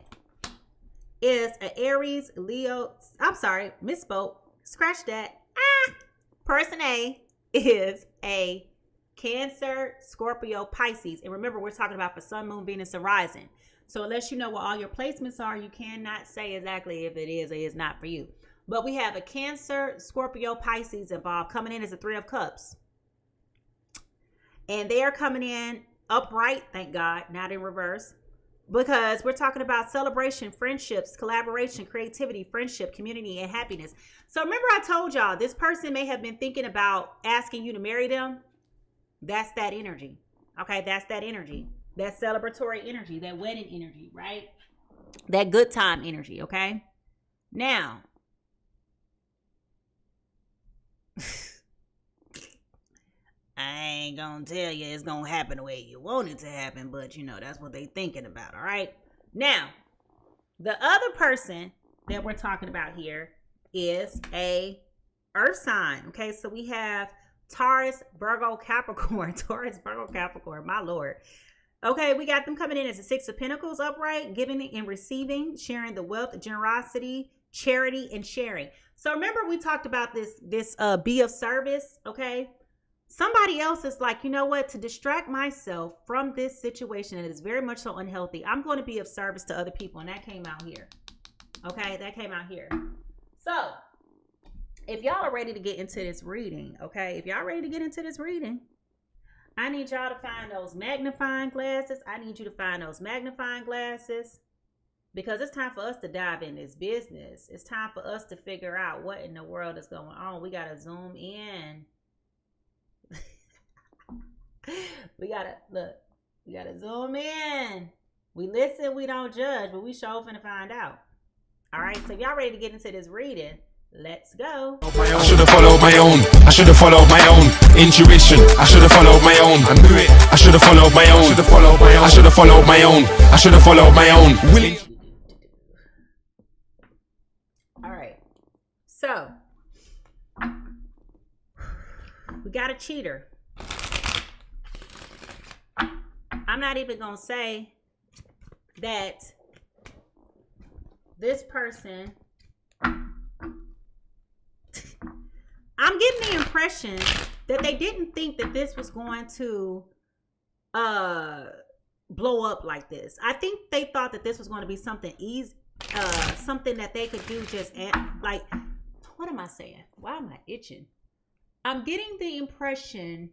Speaker 1: is an Aries, Leo. I'm sorry, misspoke. Scratch that. Person A is a Cancer, Scorpio, Pisces. And remember, we're talking about for Sun, Moon, Venus, and Rising. So unless you know what all your placements are, you cannot say exactly if it is or is not for you. But we have a Cancer, Scorpio, Pisces involved, coming in as a 3 of Cups. And they are coming in upright, thank God, not in reverse. Because we're talking about celebration, friendships, collaboration, creativity, friendship, community, and happiness. So remember I told y'all, this person may have been thinking about asking you to marry them. That's that energy. Okay, that's that energy. That celebratory energy, that wedding energy, right? That good time energy, okay? Now, I ain't gonna tell you it's gonna happen the way you want it to happen, but you know, that's what they thinking about, all right? Now, the other person that we're talking about here is a earth sign, okay? So we have Taurus, Virgo, Capricorn. Taurus, Virgo, Capricorn, my Lord. Okay, we got them coming in as a 6 of Pentacles upright, giving and receiving, sharing the wealth, generosity, charity, and sharing. So remember we talked about this be of service, okay? Somebody else is like, you know what? To distract myself from this situation that is very much so unhealthy, I'm going to be of service to other people. And that came out here. Okay, that came out here. So if y'all are ready to get into this reading, okay? If y'all ready to get into this reading, I need y'all to find those magnifying glasses. I need you to find those magnifying glasses. because it's time for us to dive in this business. It's time for us to figure out what in the world is going on. We got to zoom in. We got to zoom in. We listen, we don't judge, but we sure finna find out. All right, so if y'all ready to get into this reading, let's go.
Speaker 2: I should have followed my own. I should have followed my own intuition. I should have followed my own. I knew it. I should have followed my own. I should have followed my own. I should have followed my own. I should have followed my own. Willing.
Speaker 1: All right. So we got a cheater. I'm not even gonna say that this person, I'm getting the impression that they didn't think that this was going to blow up like this. I think they thought that this was going to be something easy, something that they could do just like, what am I saying? Why am I itching? I'm getting the impression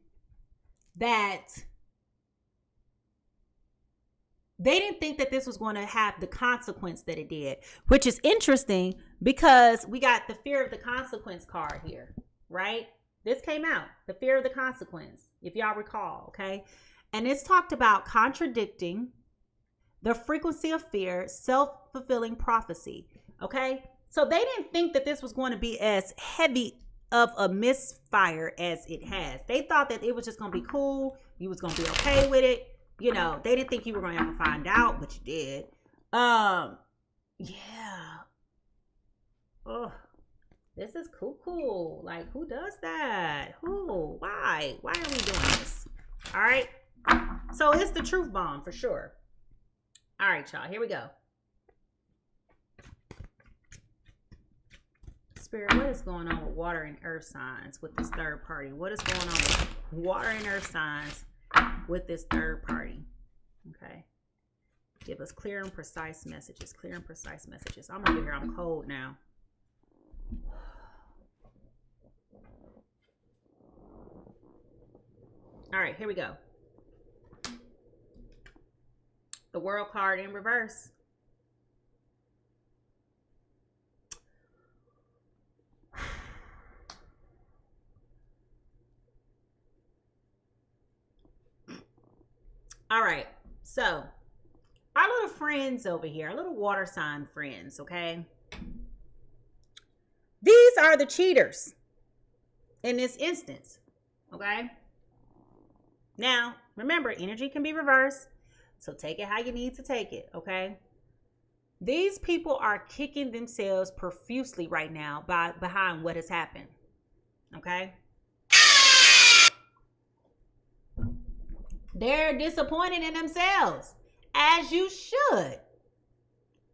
Speaker 1: that they didn't think that this was going to have the consequence that it did, which is interesting because we got the fear of the consequence card here, right? This came out, the fear of the consequence, if y'all recall, okay? And it's talked about contradicting, the frequency of fear, self-fulfilling prophecy, okay? So they didn't think that this was going to be as heavy of a misfire as it has. They thought that it was just going to be cool. You was going to be okay with it. You know, they didn't think you were going to ever find out, but you did. Yeah. Oh, this is cool. Like, who does that? Who? Why? Why are we doing this? All right. So it's the truth bomb for sure. All right, y'all. Here we go. Spirit, what is going on with water and earth signs with this third party? What is going on with water and earth signs with this third party? Okay. Give us clear and precise messages. Clear and precise messages. I'm over here. I'm cold now. All right, here we go. The World card in reverse. All right, so our little friends over here, our little water sign friends, okay? These are the cheaters in this instance, okay? Now, remember, energy can be reversed, so take it how you need to take it, okay? These people are kicking themselves profusely right now behind what has happened, okay? They're disappointed in themselves, as you should.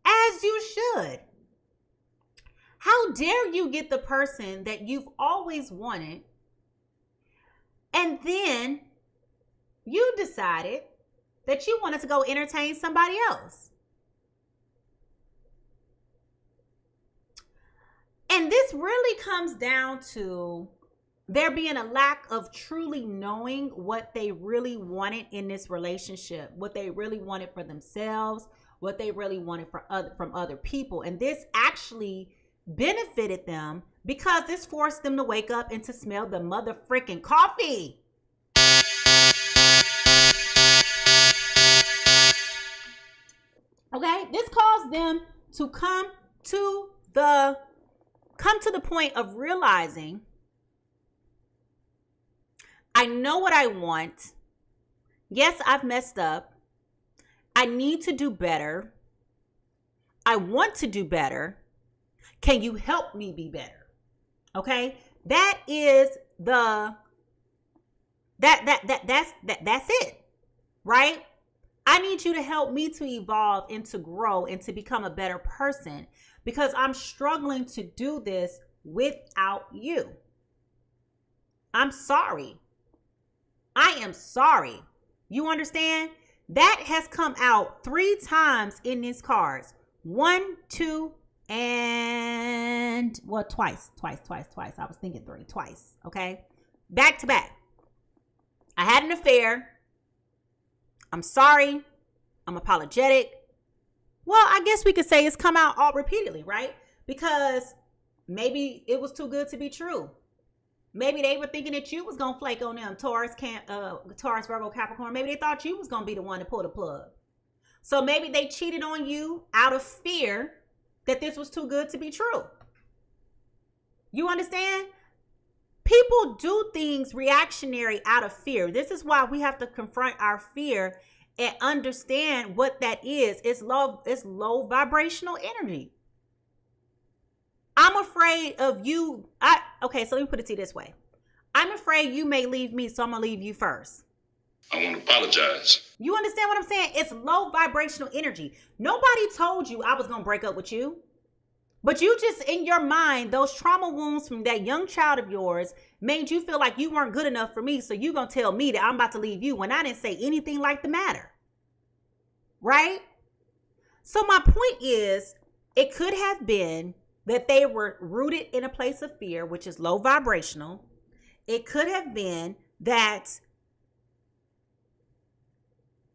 Speaker 1: As you should. How dare you get the person that you've always wanted, and then you decided that you wanted to go entertain somebody else. And this really comes down to there being a lack of truly knowing what they really wanted in this relationship, what they really wanted for themselves, what they really wanted from other people. And this actually benefited them because this forced them to wake up and to smell the mother freaking coffee. Okay, this caused them to come to the point of realizing, I know what I want. Yes, I've messed up. I need to do better. I want to do better. Can you help me be better? Okay? That is that's it. Right? I need you to help me to evolve and to grow and to become a better person because I'm struggling to do this without you. I'm sorry. I am sorry. You understand? That has come out 3 times in these cards. 1, 2, and well, twice. I was thinking 3, twice. Okay. Back to back. I had an affair. I'm sorry. I'm apologetic. Well, I guess we could say it's come out all repeatedly, right? Because maybe it was too good to be true. Maybe they were thinking that you was gonna flake on them, Taurus, Virgo, Capricorn. Maybe they thought you was gonna be the one to pull the plug. So maybe they cheated on you out of fear that this was too good to be true. You understand? People do things reactionary out of fear. This is why we have to confront our fear and understand what that is. It's low vibrational energy. I'm afraid of you. Okay, so let me put it to you this way. I'm afraid you may leave me, so I'm going to leave you first.
Speaker 2: I want to apologize.
Speaker 1: You understand what I'm saying? It's low vibrational energy. Nobody told you I was going to break up with you. But you just, in your mind, those trauma wounds from that young child of yours made you feel like you weren't good enough for me. So you're going to tell me that I'm about to leave you when I didn't say anything like the matter. Right? So my point is, it could have been that they were rooted in a place of fear, which is low vibrational. It could have been that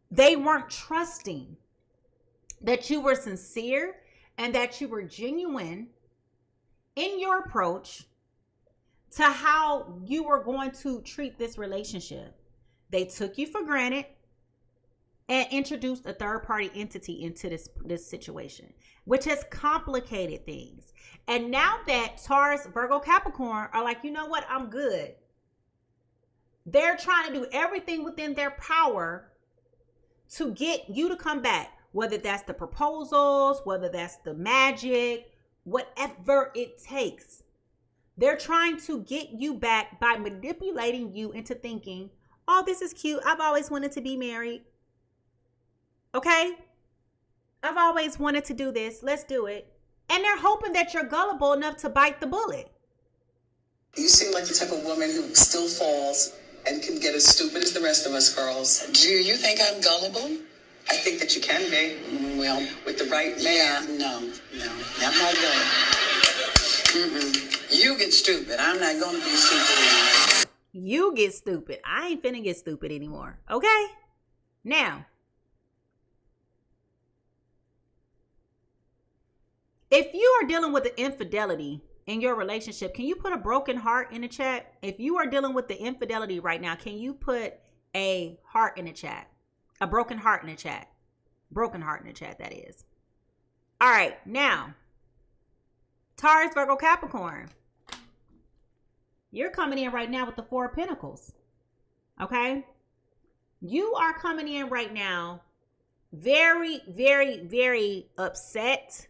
Speaker 1: they weren't trusting that you were sincere and that you were genuine in your approach to how you were going to treat this relationship. They took you for granted and introduced a third-party entity into this situation, which has complicated things. And now that Taurus, Virgo, Capricorn are like, you know what, I'm good. They're trying to do everything within their power to get you to come back. Whether that's the proposals, whether that's the magic, whatever it takes. They're trying to get you back by manipulating you into thinking, oh, this is cute. I've always wanted to be married. Okay? I've always wanted to do this. Let's do it. And they're hoping that you're gullible enough to bite the bullet.
Speaker 3: You seem like the type of woman who still falls and can get as stupid as the rest of us girls. Do you think I'm gullible? I think that you can be. Well, with the right man. No, I'm not going. You get stupid. I'm not going to be stupid anymore.
Speaker 1: You get stupid. I ain't finna get stupid anymore. Okay? Now, if you are dealing with the infidelity in your relationship, can you put a broken heart in the chat? If you are dealing with the infidelity right now, can you put a heart in the chat? A broken heart in the chat. Broken heart in the chat, that is. All right, now, Taurus, Virgo, Capricorn. You're coming in right now with the Four of Pentacles. Okay? You are coming in right now very, very, very upset.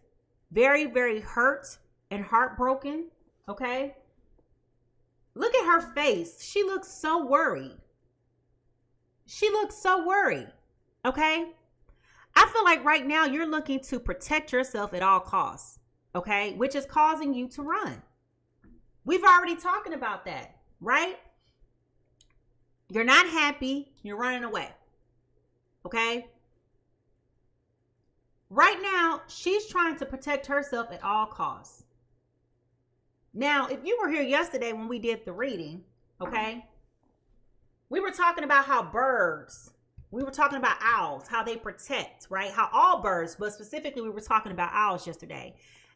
Speaker 1: Very, very hurt and heartbroken. Okay? Look at her face. She looks so worried. She looks so worried. Okay? I feel like right now you're looking to protect yourself at all costs. Okay? Which is causing you to run. We've already talking about that, right? You're not happy. You're running away. Okay? Right now, she's trying to protect herself at all costs. Now, if you were here yesterday when we did the reading, okay? We were talking about how birds, we were talking about owls, how they protect, right? How all birds, but specifically we were talking about owls yesterday.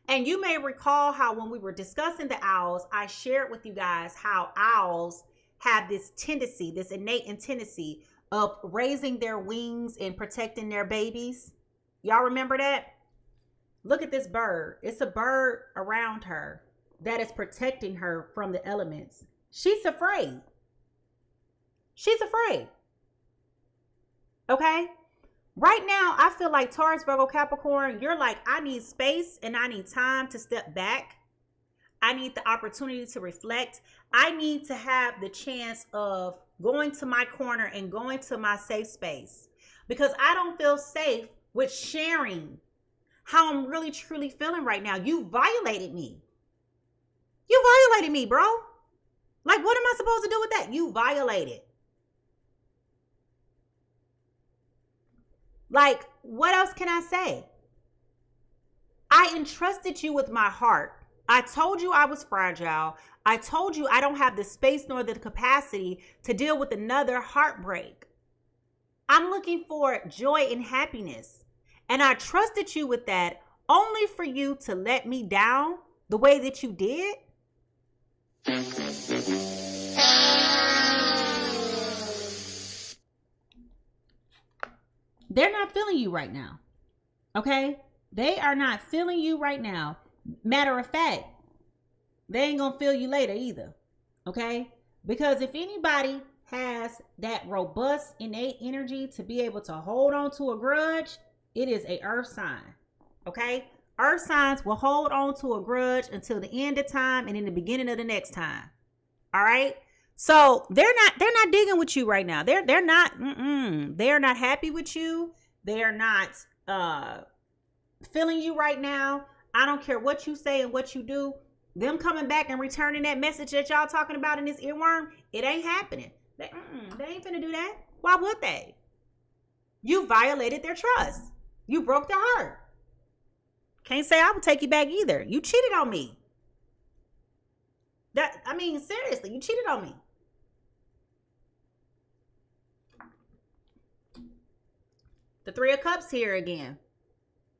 Speaker 1: And you may recall how when we were discussing the owls, I shared with you guys how owls have this tendency, this innate tendency of raising their wings and protecting their babies. Y'all remember that? Look at this bird. It's a bird around her that is protecting her from the elements. She's afraid. She's afraid. Okay? Right now, I feel like Taurus, Virgo, Capricorn, you're like, I need space and I need time to step back. I need the opportunity to reflect. I need to have the chance of going to my corner and going to my safe space because I don't feel safe with sharing how I'm really truly feeling right now. You violated me. You violated me, bro. Like, what am I supposed to do with that? You violated. Like, what else can I say? I entrusted you with my heart. I told you I was fragile. I told you I don't have the space nor the capacity to deal with another heartbreak. I'm looking for joy and happiness. And I trusted you with that only for you to let me down the way that you did. They're not feeling you right now. Okay? They are not feeling you right now. Matter of fact, they ain't gonna feel you later either. Okay? Because if anybody has that robust, innate energy to be able to hold on to a grudge, it is a earth sign. Okay? Earth signs will hold on to a grudge until the end of time and in the beginning of the next time. All right? So they're not digging with you right now. They're not happy with you. They are not feeling you right now. I don't care what you say and what you do. Them coming back and returning that message that y'all talking about in this earworm, it ain't happening. They ain't finna do that. Why would they? You violated their trust. You broke their heart. Can't say I would take you back either. You cheated on me. Seriously, you cheated on me. The Three of Cups here again.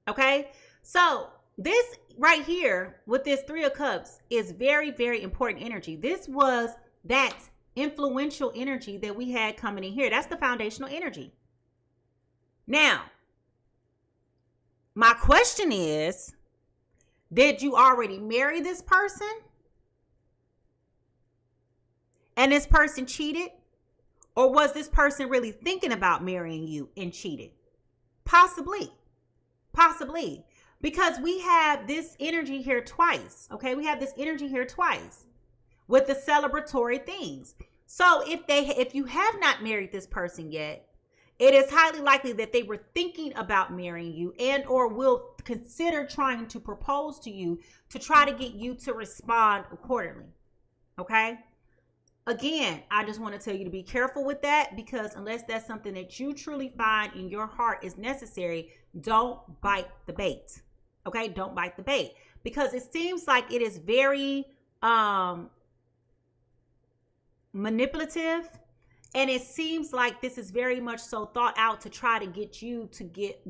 Speaker 1: Okay? So this right here with this Three of Cups is very, very important energy. This was that influential energy that we had coming in here. That's the foundational energy. Now, my question is, did you already marry this person? And this person cheated? Or was this person really thinking about marrying you and cheated? Possibly. Possibly. Because we have this energy here twice. Okay, we have this energy here twice with the celebratory things. So if you have not married this person yet, it is highly likely that they were thinking about marrying you and or will consider trying to propose to you to try to get you to respond accordingly. Okay? Again, I just want to tell you to be careful with that, because unless that's something that you truly find in your heart is necessary, don't bite the bait. Okay? Don't bite the bait, because it seems like it is very manipulative, and it seems like this is very much so thought out to try to get you to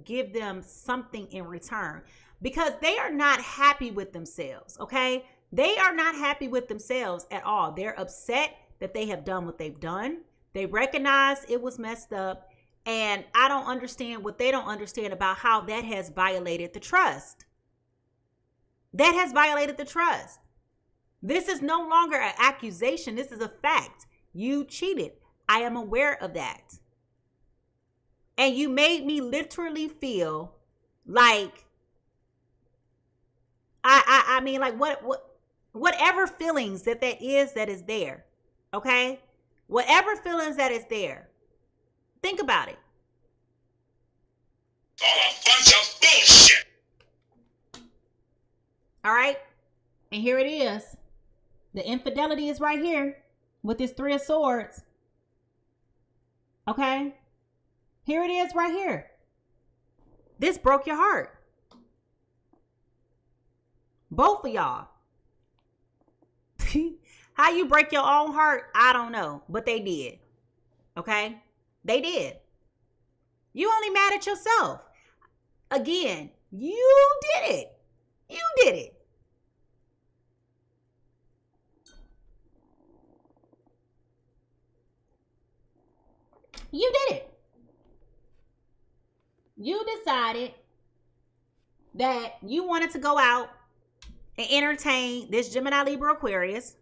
Speaker 1: give them something in return, because they are not happy with themselves. Okay? They are not happy with themselves at all. They're upset that they have done what they've done. They recognize it was messed up, and I don't understand what they don't understand about how that has violated the trust. That has violated the trust. This is no longer an accusation. This is a fact. You cheated. I am aware of that. And you made me literally feel like, I mean, like whatever feelings that is there. Okay? Whatever feelings that is there. Think about it.
Speaker 2: All a bunch of bullshit.
Speaker 1: All right? And here it is. The infidelity is right here with this Three of Swords. Okay? Here it is right here. This broke your heart. Both of y'all. How you break your own heart, I don't know. But they did. Okay? They did. You only mad at yourself. Again, you did it. You did it. You did it. You decided that you wanted to go out and entertain this Gemini, Libra, Aquarius.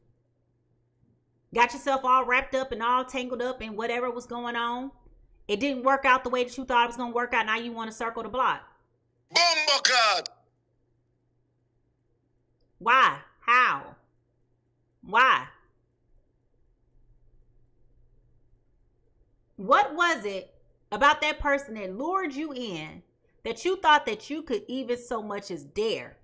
Speaker 1: Got yourself all wrapped up and all tangled up in whatever was going on. It didn't work out the way that you thought it was going to work out. Now you want to circle the block.
Speaker 2: Bumblecard.
Speaker 1: Why? How? Why? What was it about that person that lured you in that you thought that you could even so much as dare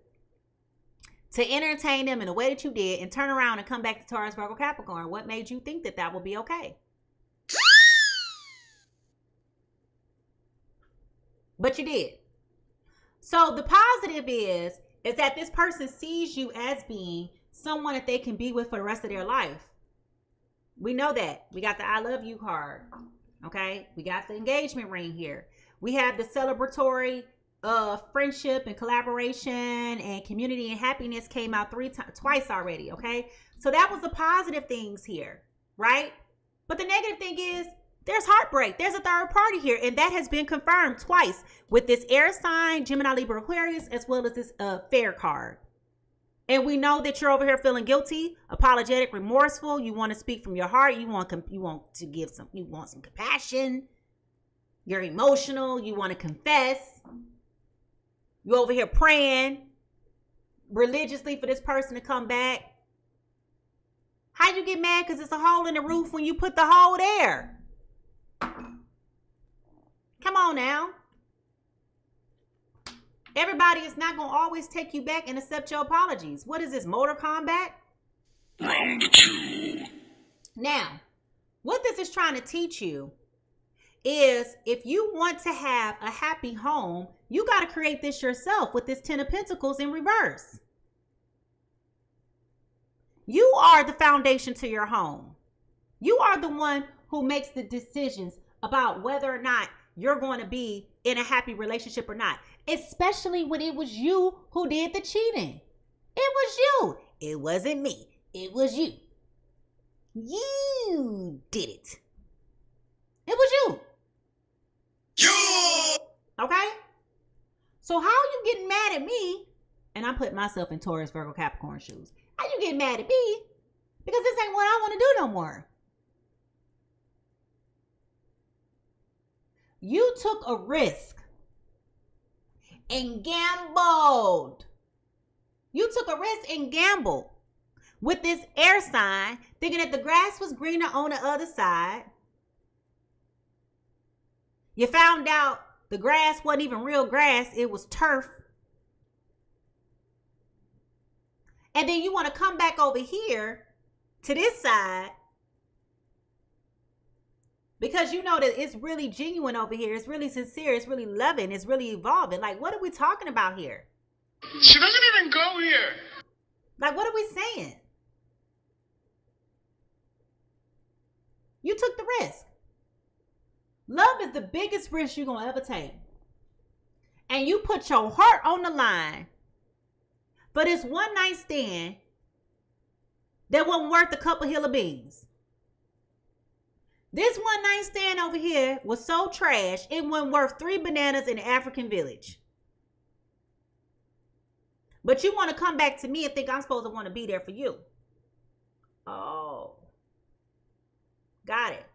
Speaker 1: to entertain them in the way that you did and turn around and come back to Taurus, Virgo, Capricorn? What made you think that that would be okay? But you did. So the positive is that this person sees you as being someone that they can be with for the rest of their life. We know that. We got the I love you card. Okay? We got the engagement ring here. We have the celebratory friendship and collaboration and community and happiness came out twice already, okay? So that was the positive things here, right? But the negative thing is there's heartbreak. There's a third party here, and that has been confirmed twice with this air sign, Gemini, Libra, Aquarius, as well as this fair card. And we know that you're over here feeling guilty, apologetic, remorseful. You want to speak from your heart. You want some compassion. You're emotional. You want to confess. You over here praying religiously for this person to come back. How you get mad because it's a hole in the roof when you put the hole there? Come on now. Everybody is not going to always take you back and accept your apologies. What is this, Mortal Kombat?
Speaker 2: Round 2.
Speaker 1: Now, what this is trying to teach you is if you want to have a happy home, you got to create this yourself with this 10 of Pentacles in reverse. You are the foundation to your home. You are the one who makes the decisions about whether or not you're going to be in a happy relationship or not, especially when it was you who did the cheating. It was you. It wasn't me. It was you. You did it. It was you. Okay? So how are you getting mad at me? And I'm putting myself in Taurus, Virgo, Capricorn shoes. How you getting mad at me? Because this ain't what I want to do no more. You took a risk and gambled. You took a risk and gambled with this air sign, thinking that the grass was greener on the other side. You found out the grass wasn't even real grass, it was turf. And then you want to come back over here to this side because you know that it's really genuine over here. It's really sincere. It's really loving. It's really evolving. Like, what are we talking about here?
Speaker 2: She doesn't even go here.
Speaker 1: Like, what are we saying? You took the risk. Love is the biggest risk you're going to ever take. And you put your heart on the line for this one night stand that wasn't worth a couple hill of beans. This one night stand over here was so trash, it wasn't worth 3 bananas in an African village. But you want to come back to me and think I'm supposed to want to be there for you. Oh. Got it.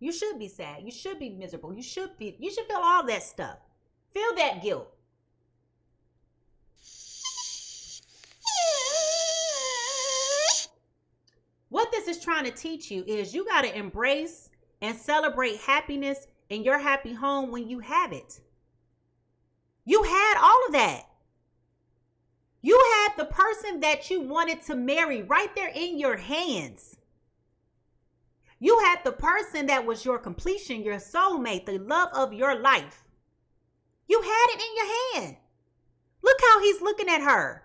Speaker 1: You should be sad. You should be miserable. You should feel all that stuff. Feel that guilt. What this is trying to teach you is you got to embrace and celebrate happiness in your happy home when you have it. You had all of that. You had the person that you wanted to marry right there in your hands. You had the person that was your completion, your soulmate, the love of your life. You had it in your hand. Look how he's looking at her.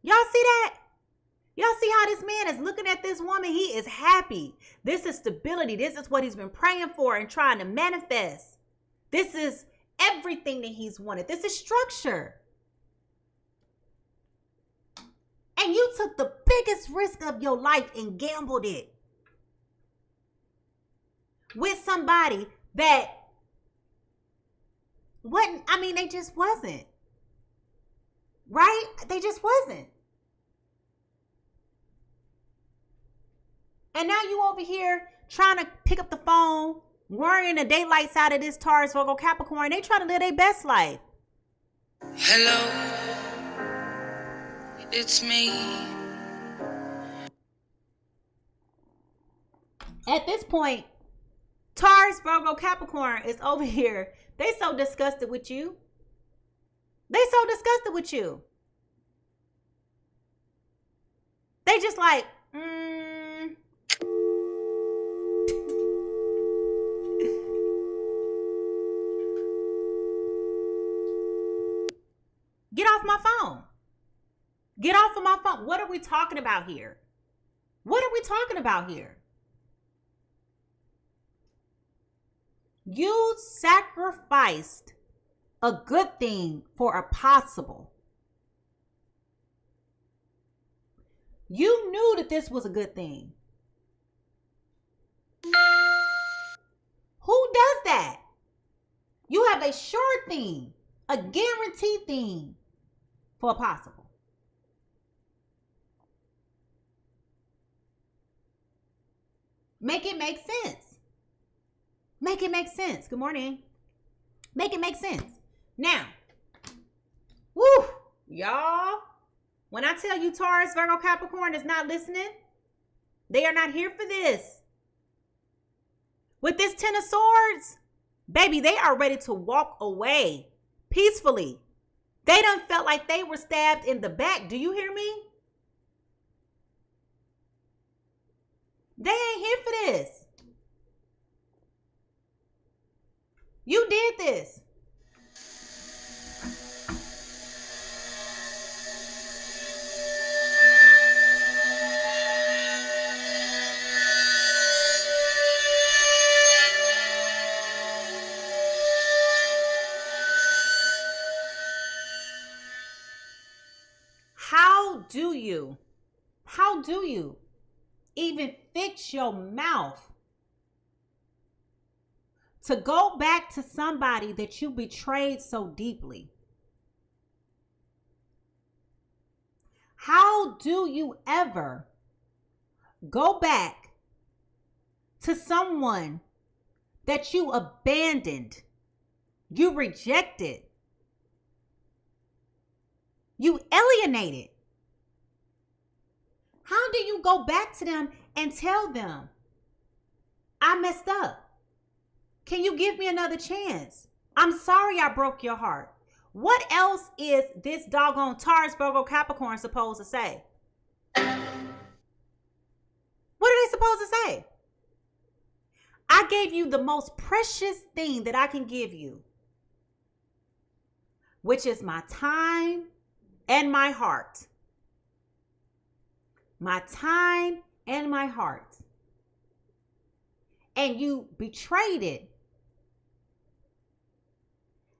Speaker 1: Y'all see that? Y'all see how this man is looking at this woman? He is happy. This is stability. This is what he's been praying for and trying to manifest. This is everything that he's wanted. This is structure. And you took the biggest risk of your life and gambled it with somebody that wasn't, they just wasn't. Right? They just wasn't. And now you over here trying to pick up the phone, worrying the daylights out of this Taurus, Virgo, Capricorn. They trying to live their best life.
Speaker 4: Hello, it's me.
Speaker 1: At this point, Taurus, Virgo, Capricorn is over here. They so disgusted with you. They so disgusted with you. They just like, get off my phone. Get off of my phone. What are we talking about here? What are we talking about here? You sacrificed a good thing for a possible. You knew that this was a good thing. Who does that? You have a sure thing, a guaranteed thing for a possible. Make it make sense. Make it make sense. Good morning. Make it make sense. Now, woo, y'all, when I tell you Taurus, Virgo, Capricorn is not listening, they are not here for this. With this Ten of Swords, baby, they are ready to walk away peacefully. They done felt like they were stabbed in the back. Do you hear me? They ain't here for this. You did this. How do you even fix your mouth to go back to somebody that you betrayed so deeply? How do you ever go back to someone that you abandoned, you rejected, you alienated? How do you go back to them and tell them, I messed up? Can you give me another chance? I'm sorry I broke your heart. What else is this doggone Taurus, Virgo, Capricorn supposed to say? What are they supposed to say? I gave you the most precious thing that I can give you, which is my time and my heart. My time and my heart. And you betrayed it.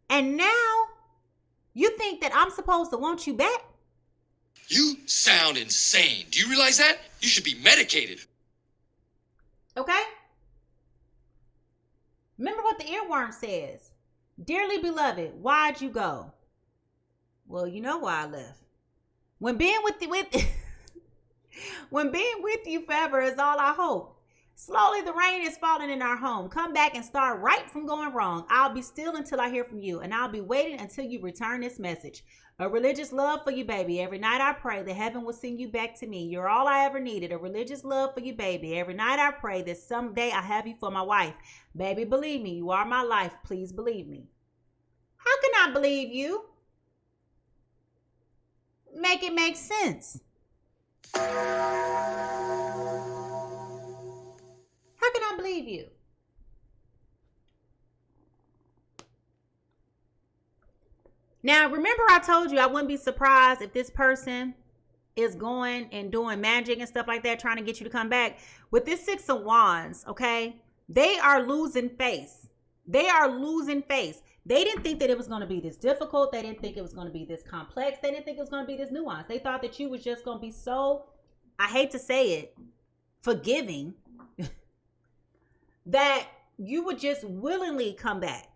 Speaker 1: And now you think that I'm supposed to want you back?
Speaker 5: You sound insane. Do you realize that? You should be medicated.
Speaker 1: Okay? Remember what the earworm says. Dearly beloved, why'd you go? Well, you know why I left. When being with you forever is all I hope. Slowly the rain is falling in our home. Come back and start right from going wrong. I'll be still until I hear from you, and I'll be waiting until you return this message. A religious love for you, baby. Every night I pray that heaven will send you back to me. You're all I ever needed. A religious love for you, baby. Every night I pray that someday I have you for my wife. Baby, believe me. You are my life. Please believe me. How can I believe you? Make it make sense. How can I believe you? Now, remember I told you I wouldn't be surprised if this person is going and doing magic and stuff like that, trying to get you to come back. With this Six of Wands, okay, they are losing face. They are losing face. They didn't think that it was going to be this difficult. They didn't think it was going to be this complex. They didn't think it was going to be this nuanced. They thought that you was just going to be so, I hate to say it, forgiving, that you would just willingly come back.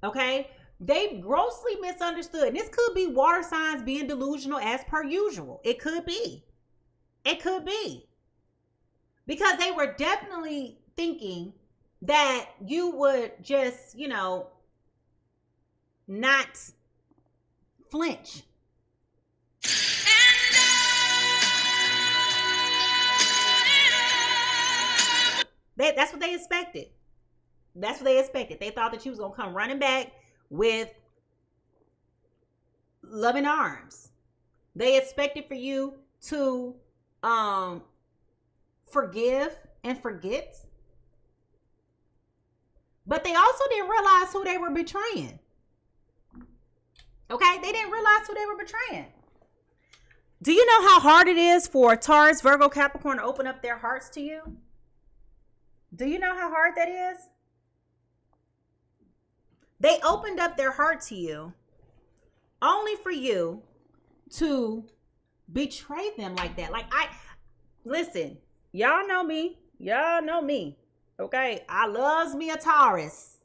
Speaker 1: Okay? They grossly misunderstood. And this could be water signs being delusional as per usual. It could be. It could be. Because they were definitely thinking that you would just, you know, not flinch. That's what they expected. That's what they expected. They thought that you was going to come running back with loving arms. They expected for you to forgive and forget. But they also didn't realize who they were betraying. Okay? They didn't realize who they were betraying. Do you know how hard it is for Taurus, Virgo, Capricorn to open up their hearts to you? Do you know how hard that is? They opened up their heart to you only for you to betray them like that. Like, listen, y'all know me. Y'all know me. Okay. I loves me a Taurus,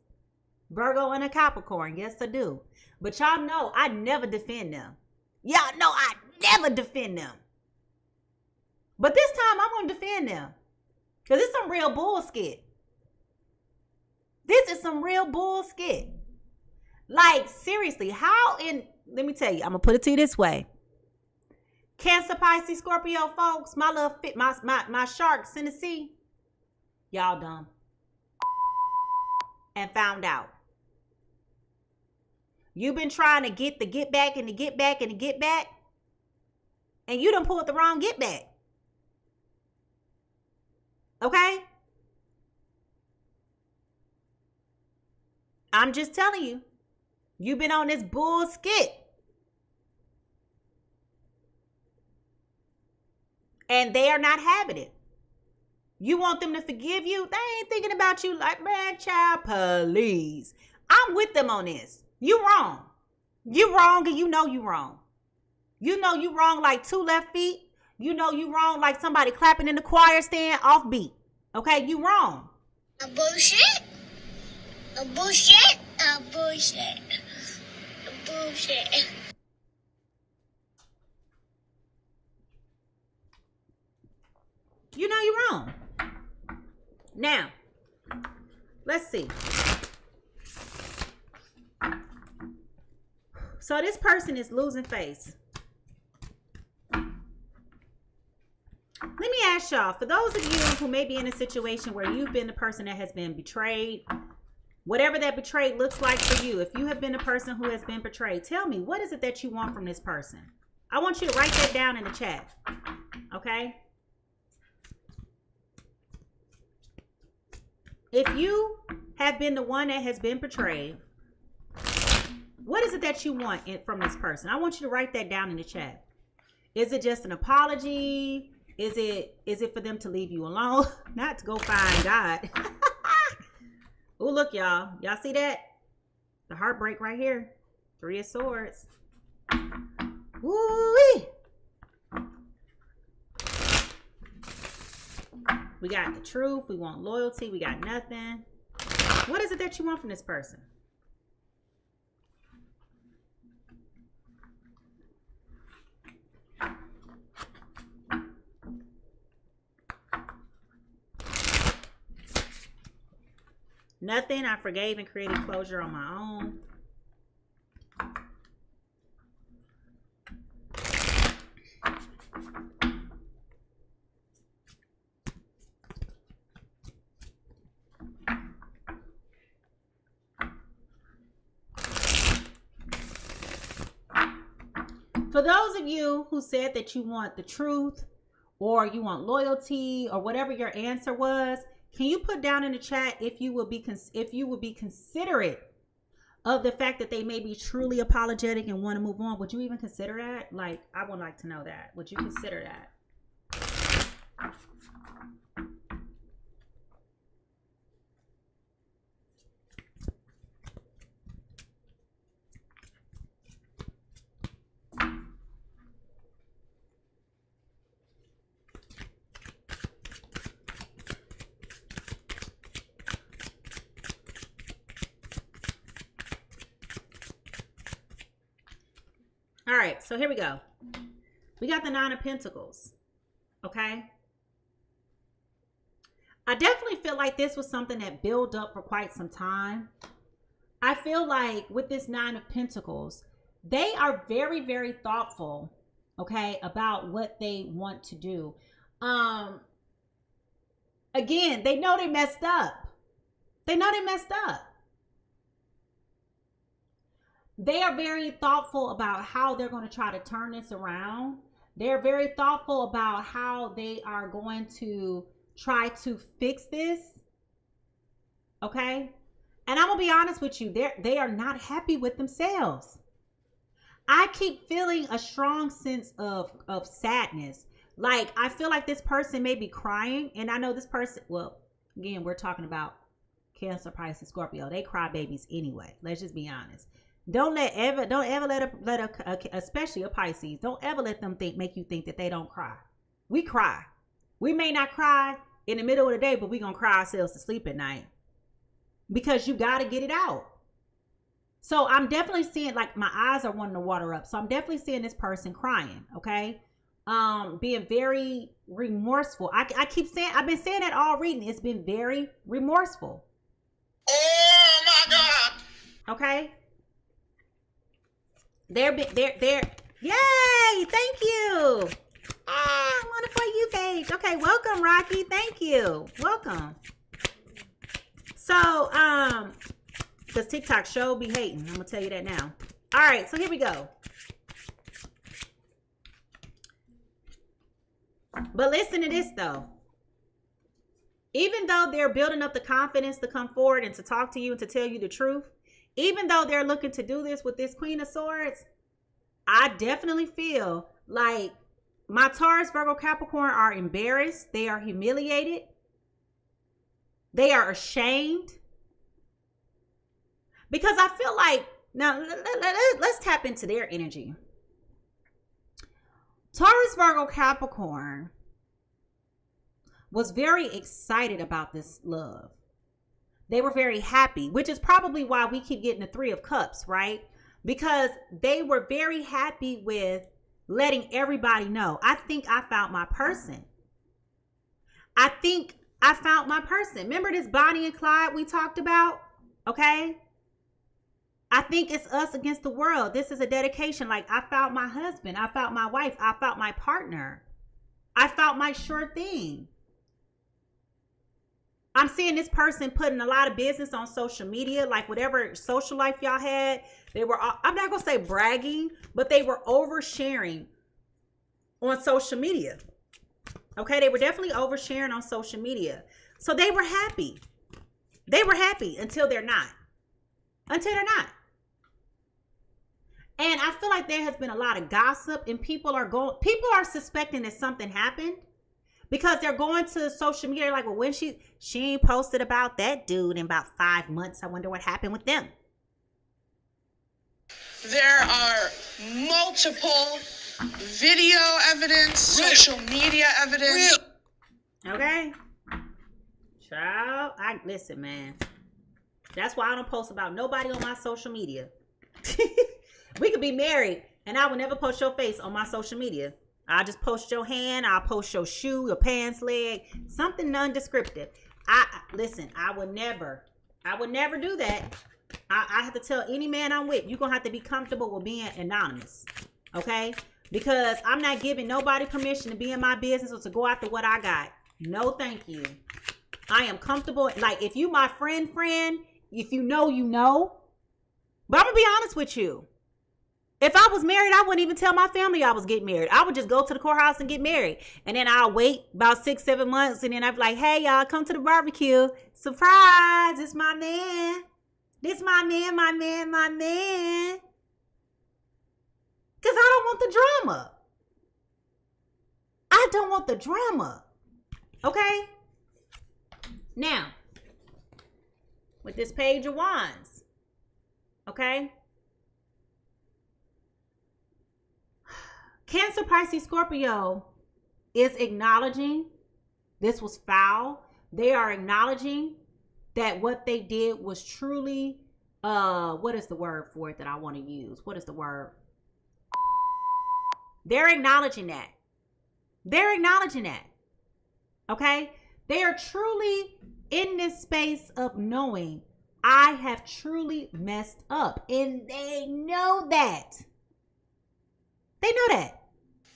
Speaker 1: Virgo, and a Capricorn. Yes, I do. But y'all know I never defend them. Y'all know I never defend them. But this time I'm going to defend them. Because it's some real bullshit. This is some real bullshit. Like, seriously, let me tell you, I'm going to put it to you this way. Cancer, Pisces, Scorpio, folks, my little fit, my sharks in the sea, y'all dumb. And found out. You've been trying to get back, and you done pulled the wrong get back. Okay? I'm just telling you. You've been on this bullshit. And they are not having it. You want them to forgive you? They ain't thinking about you like, man, child, please. I'm with them on this. You wrong. You wrong, and you know you wrong. You know you wrong like 2 left feet. You know you wrong like somebody clapping in the choir stand off beat. Okay, you wrong.
Speaker 6: A bullshit. A bullshit. A bullshit. A bullshit.
Speaker 1: You know you're wrong. Now, let's see. So this person is losing face. Let me ask y'all, for those of you who may be in a situation where you've been the person that has been betrayed, whatever that betrayed looks like for you, if you have been the person who has been betrayed, tell me, what is it that you want from this person? I want you to write that down in the chat. Okay? If you have been the one that has been betrayed, what is it that you want from this person? I want you to write that down in the chat. Is it just an apology? Is it for them to leave you alone? Not to go find God. Oh, look, y'all. Y'all see that? The heartbreak right here. 3 of Swords. Woo-wee. We got the truth. We want loyalty. We got nothing. What is it that you want from this person? Nothing. I forgave and created closure on my own. For those of you who said that you want the truth or you want loyalty or whatever your answer was, can you put down in the chat if you would be considerate of the fact that they may be truly apologetic and want to move on? Would you even consider that? Like, I would like to know that. Would you consider that? All right, so here we go. We got the 9 of Pentacles, okay? I definitely feel like this was something that built up for quite some time. I feel like with this 9 of Pentacles, they are very, very thoughtful, okay, about what they want to do. Again, they know they messed up. They know they messed up. They are very thoughtful about how they're going to try to turn this around. They're very thoughtful about how they are going to try to fix this. Okay? And I'm going to be honest with you. They are not happy with themselves. I keep feeling a strong sense of sadness. Like, I feel like this person may be crying. And I know this person, well, again, we're talking about Cancer, Pisces, Scorpio, they cry babies anyway. Let's just be honest. Don't ever let a especially a Pisces, don't ever let them make you think that they don't cry. We cry. We may not cry in the middle of the day, but we gonna cry ourselves to sleep at night because you got to get it out. So I'm definitely seeing, like, my eyes are wanting to water up. So I'm definitely seeing this person crying. Okay. Being very remorseful. I keep saying, I've been saying that all reading. It's been very remorseful.
Speaker 5: Oh my God.
Speaker 1: Okay. They're yay, thank you. Wonderful you page. Okay, welcome, Rocky. Thank you. Welcome. So, because TikTok show be hating. I'm gonna tell you that now. All right, so here we go. But listen to this though. Even though they're building up the confidence to come forward and to talk to you and to tell you the truth, even though they're looking to do this with this Queen of Swords, I definitely feel like my Taurus, Virgo, Capricorn are embarrassed. They are humiliated. They are ashamed. Because I feel like, now let's tap into their energy. Taurus, Virgo, Capricorn was very excited about this love. They were very happy, which is probably why we keep getting the Three of Cups, right? Because they were very happy with letting everybody know. I think I found my person. I think I found my person. Remember this Bonnie and Clyde we talked about? Okay. I think it's us against the world. This is a dedication. Like, I found my husband. I found my wife. I found my partner. I found my sure thing. I'm seeing this person putting a lot of business on social media, like whatever social life y'all had. They were, I'm not going to say bragging, but they were oversharing on social media. Okay, they were definitely oversharing on social media. So they were happy. They were happy until they're not. Until they're not. And I feel like there has been a lot of gossip, and people are suspecting that something happened because they're going to social media like, well, when she ain't posted about that dude in about 5 months. I wonder what happened with them.
Speaker 7: There are multiple video evidence, social media evidence.
Speaker 1: Okay. Child, listen, man. That's why I don't post about nobody on my social media. We could be married and I will never post your face on my social media. I'll just post your hand. I'll post your shoe, your pants leg, something non-descriptive. Listen, I would never do that. I have to tell any man I'm with, you're going to have to be comfortable with being anonymous. Okay? Because I'm not giving nobody permission to be in my business or to go after what I got. No, thank you. I am comfortable. Like, if you my friend, if you know, you know. But I'm going to be honest with you. If I was married, I wouldn't even tell my family I was getting married. I would just go to the courthouse and get married. And then I'll wait about 6-7 months. And then I'd be like, hey, y'all, come to the barbecue. Surprise. It's my man. This my man. Because I don't want the drama. I don't want the drama. Okay? Now, with this Page of Wands. Okay? Cancer, Pisces, Scorpio is acknowledging this was foul. They are acknowledging that what they did was truly, what is the word for it that I want to use? What is the word? They're acknowledging that. They're acknowledging that. Okay? They are truly in this space of knowing I have truly messed up. And they know that. They know that.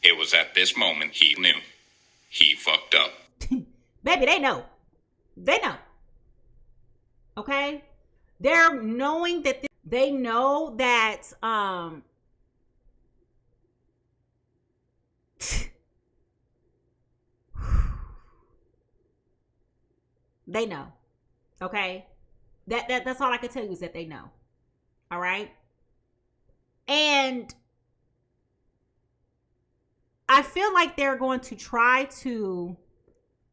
Speaker 8: It was at this moment he knew. He fucked up.
Speaker 1: Baby, they know. They know. Okay? They're knowing that they know that they know. Okay? That's all I can tell you is that they know. All right? And I feel like they're going to try to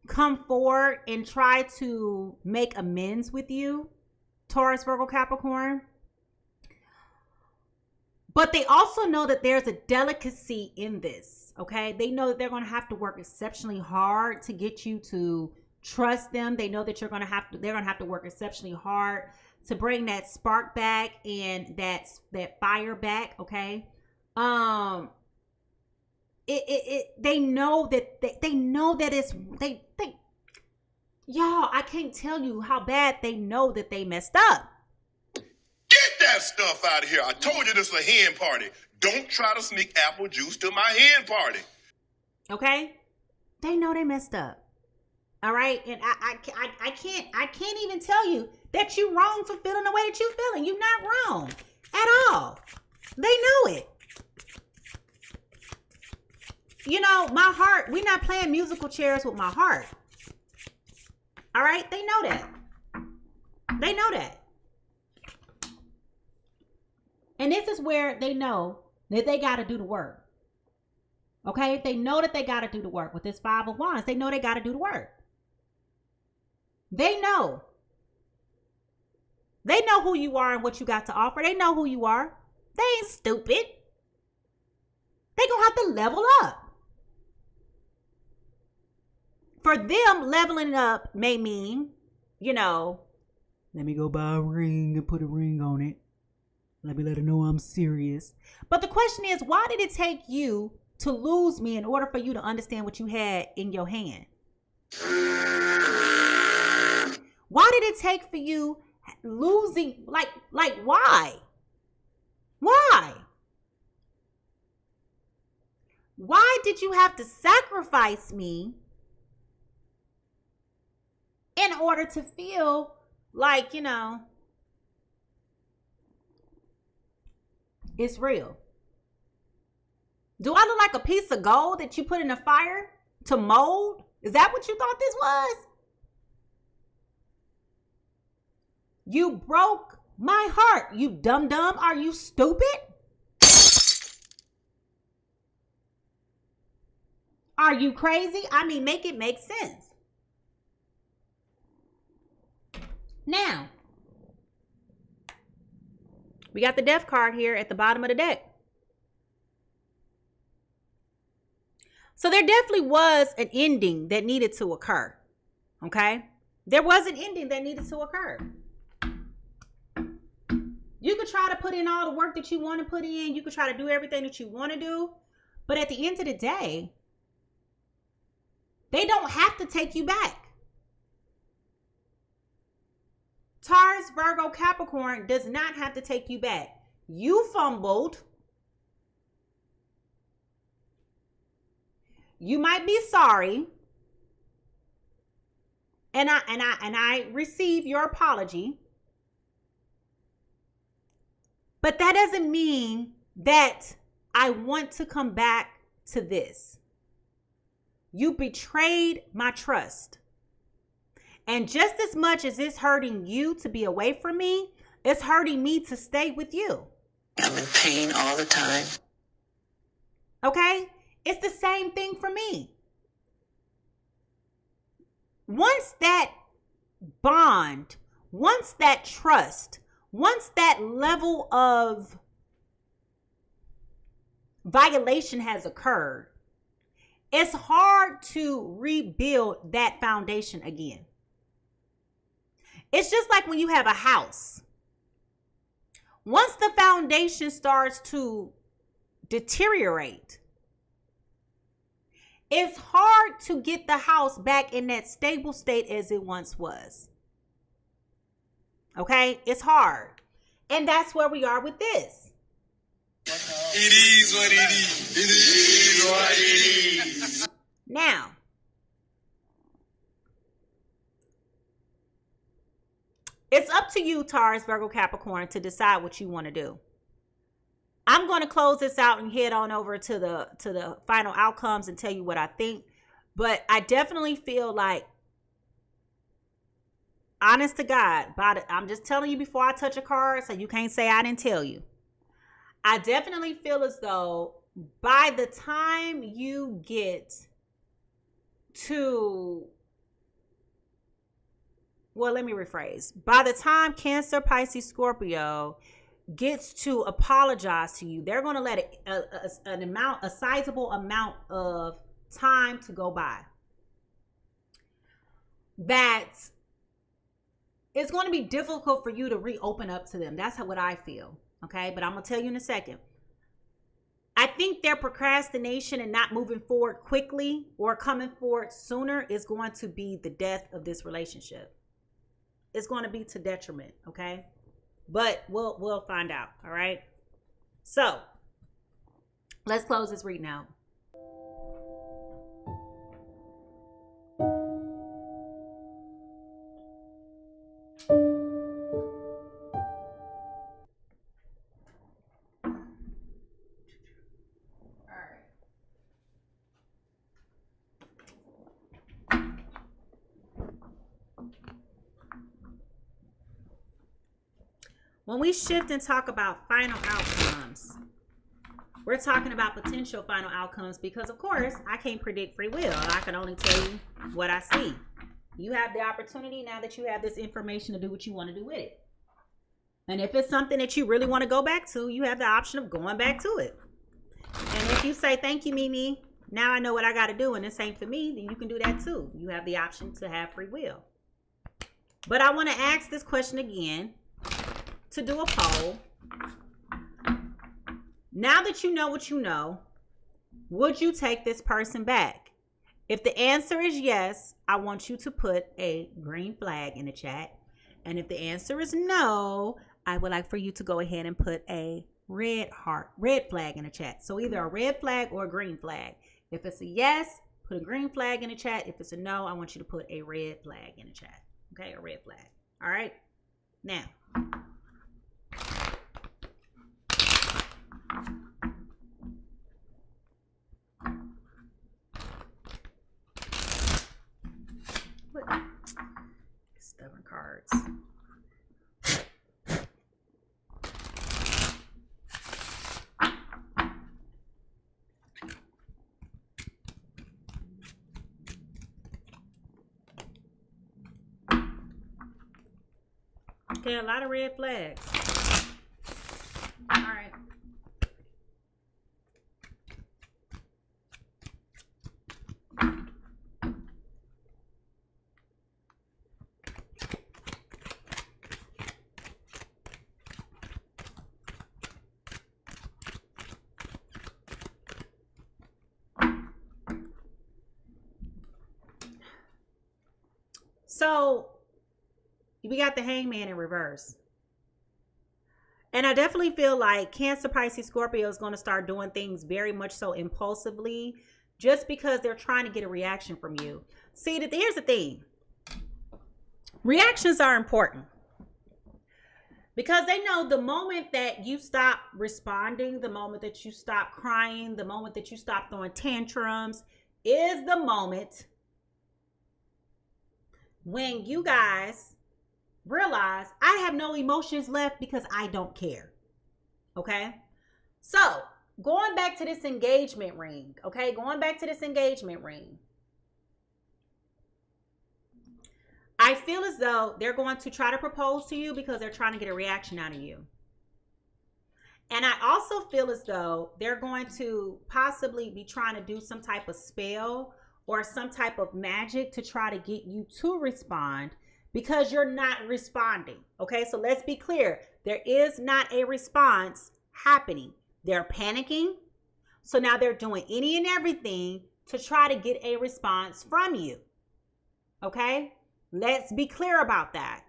Speaker 1: come forward and try to make amends with you, Taurus, Virgo, Capricorn. But they also know that there's a delicacy in this, okay? They know that they're going to have to work exceptionally hard to get you to trust them. They know that they're going to have to work exceptionally hard to bring that spark back and that fire back, okay? They know that it's y'all, I can't tell you how bad they know that they messed up.
Speaker 9: Get that stuff out of here. I told you this is a hen party. Don't try to sneak apple juice to my hen party.
Speaker 1: Okay? They know they messed up. All right? And I can't even tell you that you're wrong for feeling the way that you're feeling. You're not wrong at all. They know it. You know, my heart, we're not playing musical chairs with my heart. All right? They know that. They know that. And this is where they know that they got to do the work. Okay? They know that they got to do the work. With this Five of Wands, they know they got to do the work. They know. They know who you are and what you got to offer. They know who you are. They ain't stupid. They gonna have to level up. For them, leveling up may mean, you know, let me go buy a ring and put a ring on it. Let me let her know I'm serious. But the question is, why did it take you to lose me in order for you to understand what you had in your hand? Why did it take for you losing, like why? Why? Why did you have to sacrifice me in order to feel like, you know, it's real? Do I look like a piece of gold that you put in a fire to mold? Is that what you thought this was? You broke my heart, you dum-dum. Are you stupid? Are you crazy? I mean, make it make sense. Now, we got the Death card here at the bottom of the deck. So there definitely was an ending that needed to occur. Okay? There was an ending that needed to occur. You could try to put in all the work that you want to put in. You could try to do everything that you want to do. But at the end of the day, they don't have to take you back. Taurus, Virgo, Capricorn does not have to take you back. You fumbled. You might be sorry. And I receive your apology. But that doesn't mean that I want to come back to this. You betrayed my trust. And just as much as it's hurting you to be away from me, it's hurting me to stay with you.
Speaker 3: I'm in pain all the time.
Speaker 1: Okay? It's the same thing for me. Once that bond, once that trust, once that level of violation has occurred, it's hard to rebuild that foundation again. It's just like when you have a house. Once the foundation starts to deteriorate, it's hard to get the house back in that stable state as it once was. Okay? It's hard. And that's where we are with this.
Speaker 9: It is what it is. It is what it is.
Speaker 1: Now, it's up to you, Taurus, Virgo, Capricorn, to decide what you want to do. I'm going to close this out and head on over to the final outcomes and tell you what I think. But I definitely feel like, honest to God, I'm just telling you before I touch a card, so you can't say I didn't tell you. I definitely feel as though by the time you get to well, let me rephrase. By the time Cancer, Pisces, Scorpio gets to apologize to you, they're going to let a sizable amount of time to go by. That it's going to be difficult for you to reopen up to them. That's what I feel. Okay. But I'm going to tell you in a second. I think their procrastination and not moving forward quickly or coming forward sooner is going to be the death of this relationship. It's going to be to detriment. Okay. But we'll find out. All right. So let's close this reading out. When we shift and talk about final outcomes, we're talking about potential final outcomes because, of course, I can't predict free will. I can only tell you what I see. You have the opportunity now that you have this information to do what you want to do with it. And if it's something that you really want to go back to, you have the option of going back to it. And if you say, thank you, Mimi, now I know what I got to do and this ain't for me, then you can do that too. You have the option to have free will. But I want to ask this question again. To do a poll. Now that you know what you know, would you take this person back? If the answer is yes, I want you to put a green flag in the chat. And if the answer is no, I would like for you to go ahead and put a red flag in the chat. So either a red flag or a green flag. If it's a yes, put a green flag in the chat. If it's a no, I want you to put a red flag in the chat. Okay, a red flag. All right. Now. What? Stubborn cards. Okay, a lot of red flags. All right. So we got the Hangman in reverse. And I definitely feel like Cancer, Pisces, Scorpio is going to start doing things very much so impulsively just because they're trying to get a reaction from you. See, here's the thing. Reactions are important because they know the moment that you stop responding, the moment that you stop crying, the moment that you stop throwing tantrums is the moment when you guys realize I have no emotions left because I don't care. Okay. So going back to this engagement ring. Okay. Going back to this engagement ring. I feel as though they're going to try to propose to you because they're trying to get a reaction out of you. And I also feel as though they're going to possibly be trying to do some type of spell or some type of magic to try to get you to respond because you're not responding. Okay, so let's be clear. There is not a response happening. They're panicking. So now they're doing any and everything to try to get a response from you. Okay, let's be clear about that.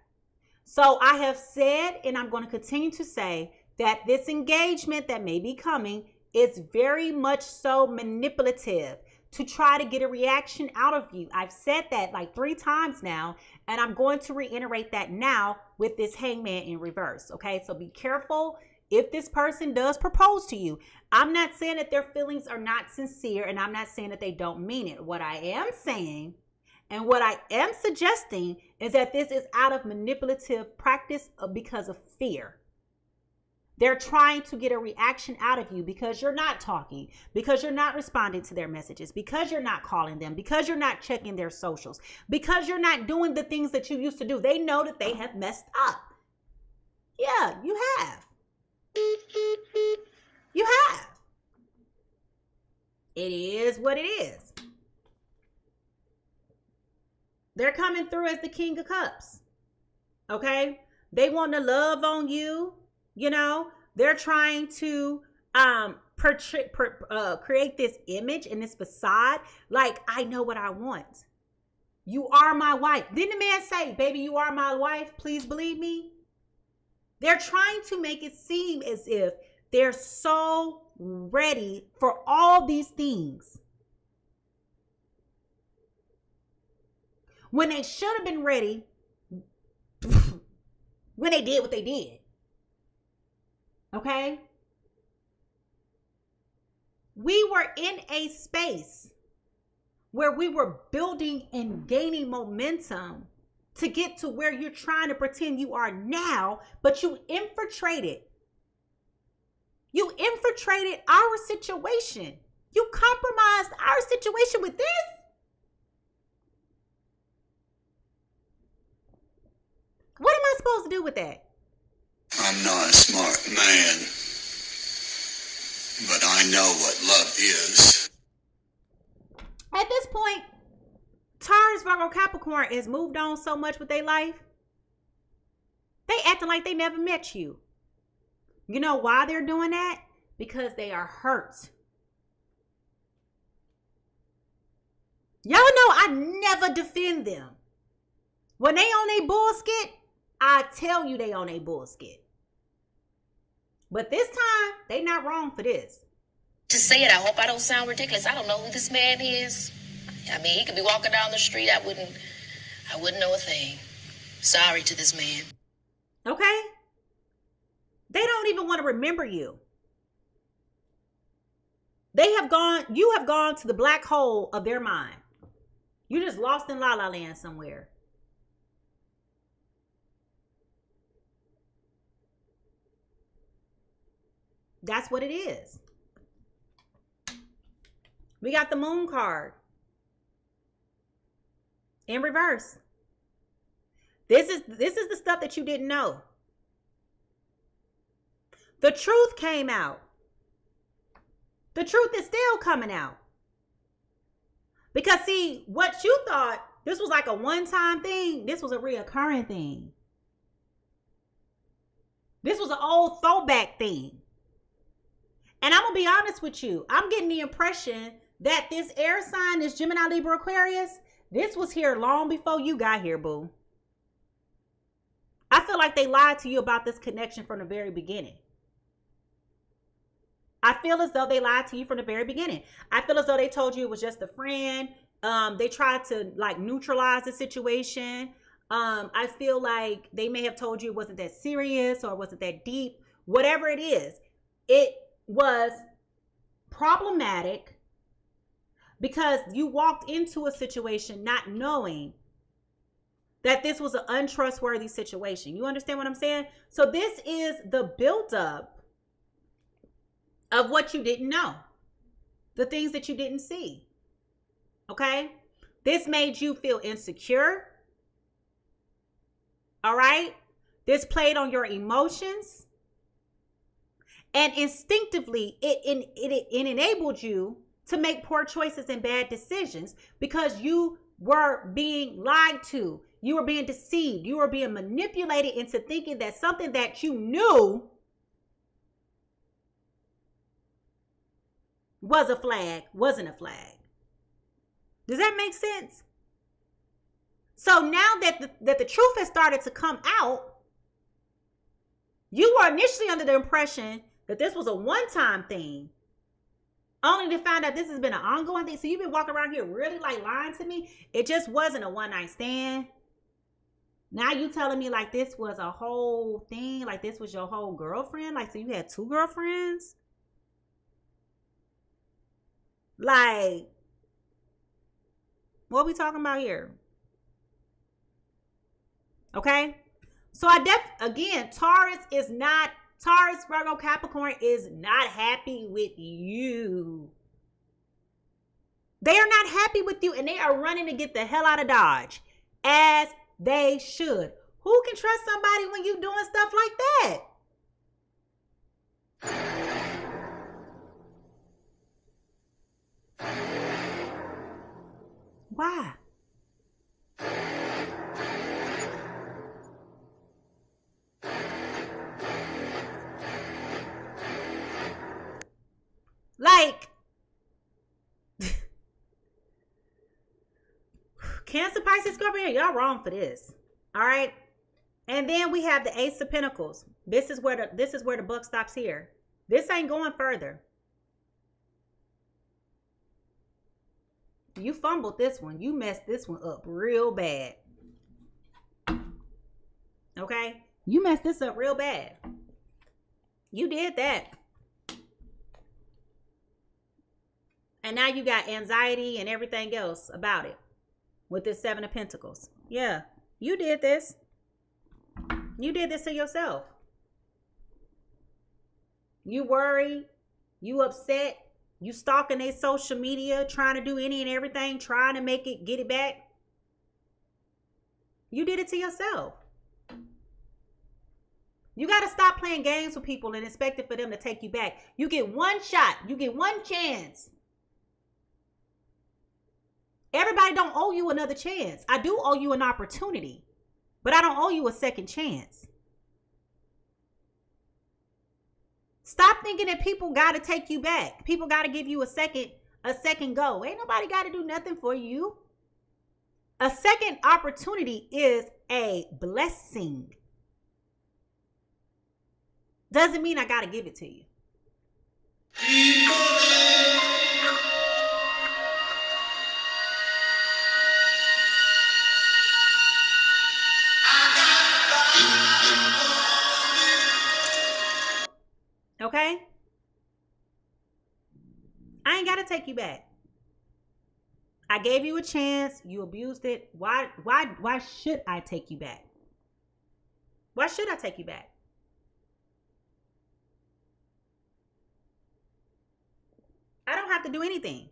Speaker 1: So I have said, and I'm going to continue to say, that this engagement that may be coming is very much so manipulative to try to get a reaction out of you. I've said that like 3 times now, and I'm going to reiterate that now with this Hangman in reverse. Okay, so be careful if this person does propose to you. I'm not saying that their feelings are not sincere, and I'm not saying that they don't mean it. What I am saying and what I am suggesting is that this is out of manipulative practice because of fear. They're trying to get a reaction out of you because you're not talking, because you're not responding to their messages, because you're not calling them, because you're not checking their socials, because you're not doing the things that you used to do. They know that they have messed up. Yeah, you have. You have. It is what it is. They're coming through as the King of Cups. Okay? They want to love on you. You know, they're trying to create this image and this facade. Like, I know what I want. You are my wife. Didn't the man say, baby, you are my wife? Please believe me. They're trying to make it seem as if they're so ready for all these things, when they should have been ready when they did what they did. Okay? We were in a space where we were building and gaining momentum to get to where you're trying to pretend you are now, but you infiltrated. You infiltrated our situation. You compromised our situation with this. What am I supposed to do with that?
Speaker 10: I'm not a smart man, but I know what love is.
Speaker 1: At this point, Taurus, Virgo, Capricorn has moved on so much with their life. They acting like they never met you. You know why they're doing that? Because they are hurt. Y'all know I never defend them. When they on a bullshit, I tell you they on a bullshit. But this time, they not wrong for this.
Speaker 11: To say it, I hope I don't sound ridiculous. I don't know who this man is. I mean, he could be walking down the street. I wouldn't know a thing. Sorry to this man.
Speaker 1: Okay? They don't even want to remember you. You have gone to the black hole of their mind. You just lost in La La Land somewhere. That's what it is. We got the Moon card in reverse. This is the stuff that you didn't know. The truth came out. The truth is still coming out. Because see, what you thought this was like a one-time thing, this was a reoccurring thing. This was an old throwback thing. And I'm going to be honest with you. I'm getting the impression that this air sign, this Gemini, Libra, Aquarius, this was here long before you got here, boo. I feel like they lied to you about this connection from the very beginning. I feel as though they lied to you from the very beginning. I feel as though they told you it was just a friend. They tried to like neutralize the situation. I feel like they may have told you it wasn't that serious or it wasn't that deep. Whatever it is, it was problematic because you walked into a situation not knowing that this was an untrustworthy situation. You understand what I'm saying? So this is the buildup of what you didn't know, the things that you didn't see. Okay? This made you feel insecure. All right? This played on your emotions. And instinctively, it enabled you to make poor choices and bad decisions because you were being lied to. You were being deceived. You were being manipulated into thinking that something that you knew was a flag, wasn't a flag. Does that make sense? So now that the truth has started to come out, you were initially under the impression that this was a one-time thing, only to find out this has been an ongoing thing. So you've been walking around here really like lying to me. It just wasn't a one-night stand. Now you telling me like this was a whole thing, like this was your whole girlfriend? Like, so you had two girlfriends? Like, what are we talking about here? Okay? So again, Taurus is not Taurus, Virgo, Capricorn is not happy with you. They are not happy with you, and they are running to get the hell out of Dodge, as they should. Who can trust somebody when you doing stuff like that? Why? Like, Cancer, Pisces, Scorpio, y'all wrong for this. All right. And then we have the Ace of Pentacles. This is where the buck stops here. This ain't going further. You fumbled this one. You messed this one up real bad. Okay? You messed this up real bad. You did that. And now you got anxiety and everything else about it with this Seven of Pentacles. Yeah, you did this. You did this to yourself. You worry, you upset, you stalking their social media, trying to do any and everything, trying to get it back. You did it to yourself. You got to stop playing games with people and expecting for them to take you back. You get one shot. You get one chance. Everybody don't owe you another chance. I do owe you an opportunity, but I don't owe you a second chance. Stop thinking that people got to take you back. People got to give you a second go. Ain't nobody got to do nothing for you. A second opportunity is a blessing. Doesn't mean I got to give it to you. Okay? I ain't got to take you back. I gave you a chance. You abused it. Why should I take you back? Why should I take you back? I don't have to do anything.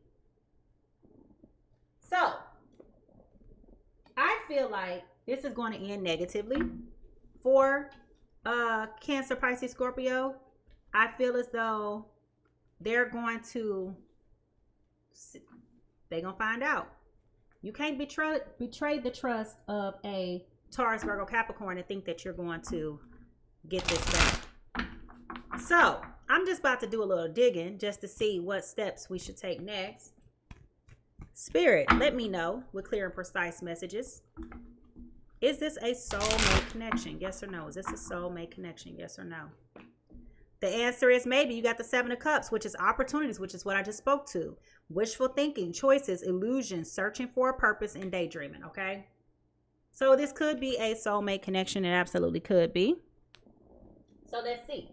Speaker 1: So, I feel like this is going to end negatively for Cancer, Pisces, Scorpio. I feel as though they're going to find out. You can't betray the trust of a Taurus, Virgo, Capricorn and think that you're going to get this back. So, I'm just about to do a little digging just to see what steps we should take next. Spirit, let me know with clear and precise messages. Is this a soulmate connection? Yes or no? Is this a soulmate connection? Yes or no? The answer is maybe. You got the Seven of Cups, which is opportunities, which is what I just spoke to. Wishful thinking, choices, illusions, searching for a purpose, and daydreaming, okay? So this could be a soulmate connection. It absolutely could be. So let's see.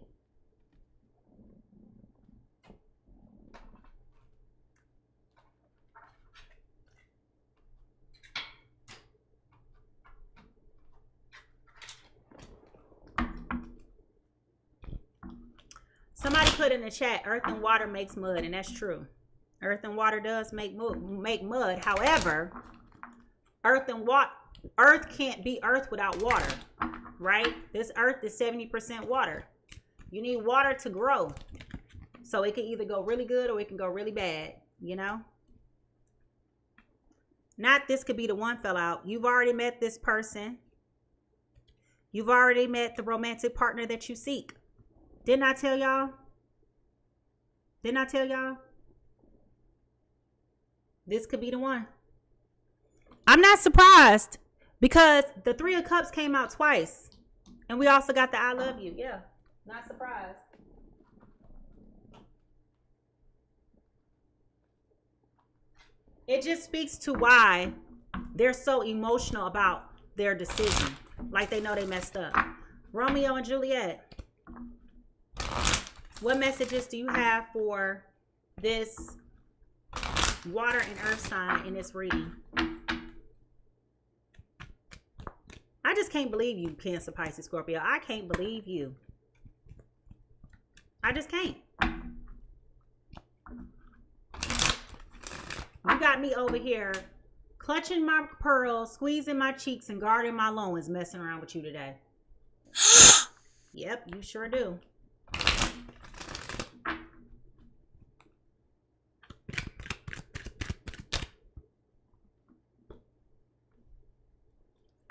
Speaker 1: Somebody put in the chat, earth and water makes mud, and that's true. Earth and water does make mud. However, earth can't be earth without water, right? This earth is 70% water. You need water to grow. So it can either go really good or it can go really bad, you know? Not this could be the one fell out. You've already met this person. You've already met the romantic partner that you seek. Didn't I tell y'all? Didn't I tell y'all? This could be the one. I'm not surprised because the Three of Cups came out twice. And we also got the I love you. Yeah, not surprised. It just speaks to why they're so emotional about their decision. Like they know they messed up. Romeo and Juliet. What messages do you have for this water and earth sign in this reading? I just can't believe you, Cancer, Pisces, Scorpio. I can't believe you. I just can't. You got me over here clutching my pearls, squeezing my cheeks, and guarding my loins, messing around with you today. Yep, you sure do.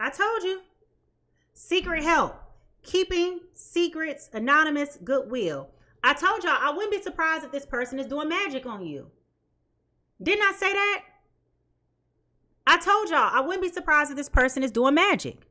Speaker 1: I told you. Secret help. Keeping secrets, anonymous, goodwill. I told y'all I wouldn't be surprised if this person is doing magic on you. Didn't I say that? I told y'all I wouldn't be surprised if this person is doing magic.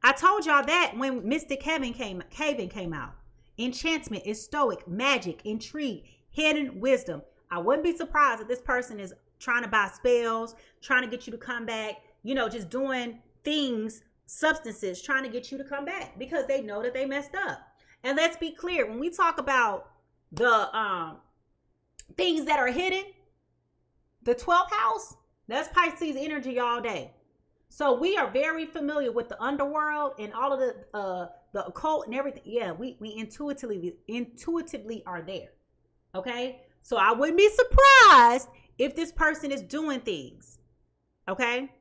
Speaker 1: I told y'all that when Mystic Haven came out. Enchantment is stoic, magic, intrigue, hidden wisdom. I wouldn't be surprised if this person is trying to buy spells, trying to get you to come back, you know, just doing things, substances, trying to get you to come back because they know that they messed up. And let's be clear, when we talk about the things that are hidden, the 12th house, that's Pisces energy all day. So we are very familiar with the underworld and all of the occult and everything. Yeah, we intuitively are there. Okay? So I wouldn't be surprised if this person is doing things. Okay?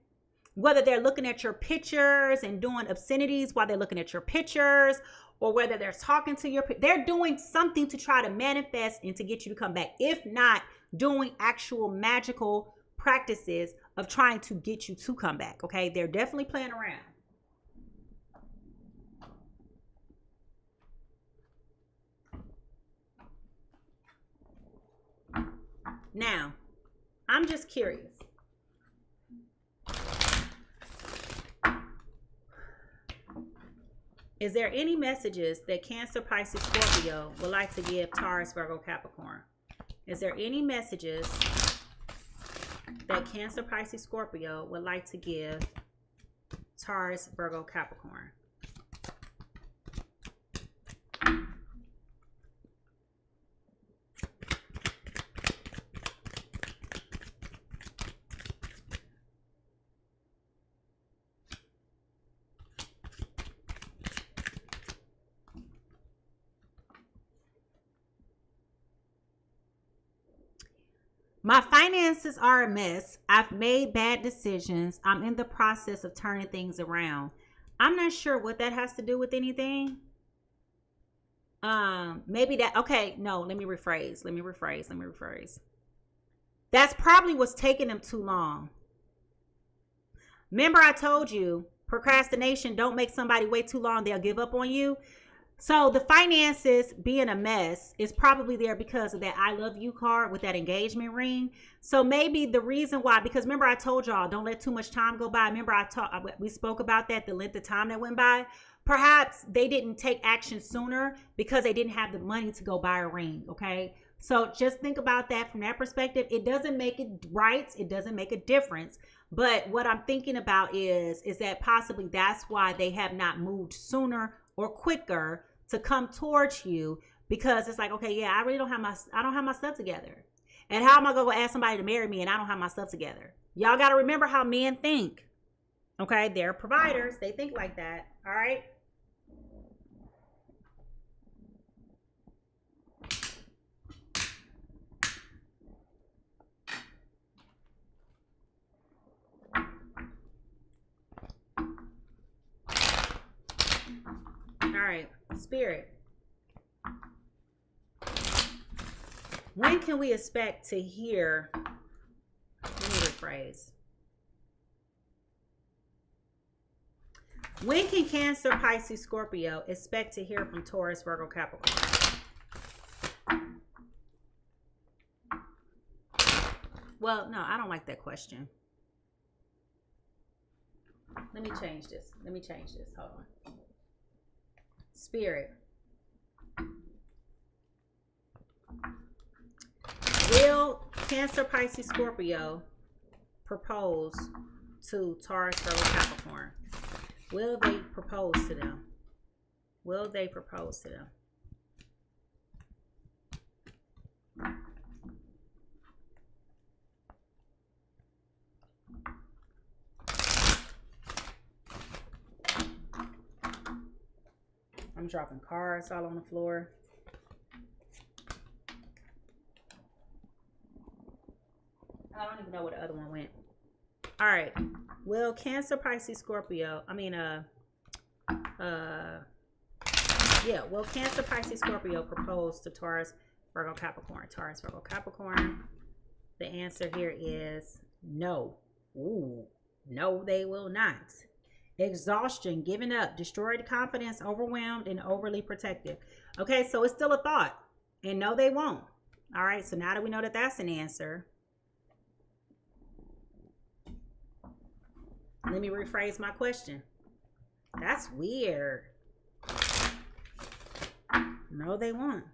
Speaker 1: Whether they're looking at your pictures and doing obscenities while they're looking at your pictures, or whether they're talking to your, they're doing something to try to manifest and to get you to come back. If not, doing actual magical practices of trying to get you to come back. Okay, they're definitely playing around. Now, I'm just curious. Is there any messages that Cancer, Pisces, Scorpio would like to give Taurus, Virgo, Capricorn? Is there any messages that Cancer, Pisces, Scorpio would like to give Taurus, Virgo, Capricorn? My finances are a mess. I've made bad decisions. I'm in the process of turning things around. I'm not sure what that has to do with anything. Maybe that, okay, no, let me rephrase. That's probably what's taking them too long. Remember I told you, procrastination, don't make somebody wait too long. They'll give up on you. So the finances being a mess is probably there because of that I love you card with that engagement ring. So maybe the reason why, because remember I told y'all, don't let too much time go by. Remember we spoke about that, the length of time that went by. Perhaps they didn't take action sooner because they didn't have the money to go buy a ring, okay? So just think about that from that perspective. It doesn't make it right. It doesn't make a difference. But what I'm thinking about is that possibly that's why they have not moved sooner or quicker to come towards you, because it's like, okay, yeah, I don't have my stuff together. And how am I going to ask somebody to marry me and I don't have my stuff together? Y'all got to remember how men think. Okay, they're providers. They think like that. All right. All right, Spirit. When can we expect to hear? Let me rephrase. When can Cancer, Pisces, Scorpio expect to hear from Taurus, Virgo, Capricorn? Well, no, I don't like that question. Let me change this. Hold on. Spirit. Will Cancer, Pisces, Scorpio propose to Taurus, Virgo, Capricorn? Will they propose to them? I'm dropping cards all on the floor. I don't even know where the other one went. All right. Will Cancer, Pisces, Scorpio. Will Cancer, Pisces, Scorpio propose to Taurus, Virgo, Capricorn? Taurus, Virgo, Capricorn. The answer here is no. Ooh, no, they will not. Exhaustion, giving up, destroyed confidence, overwhelmed, and overly protective. Okay, so it's still a thought. And no, they won't. All right, so now that we know that that's an answer, let me rephrase my question. That's weird. No, they won't.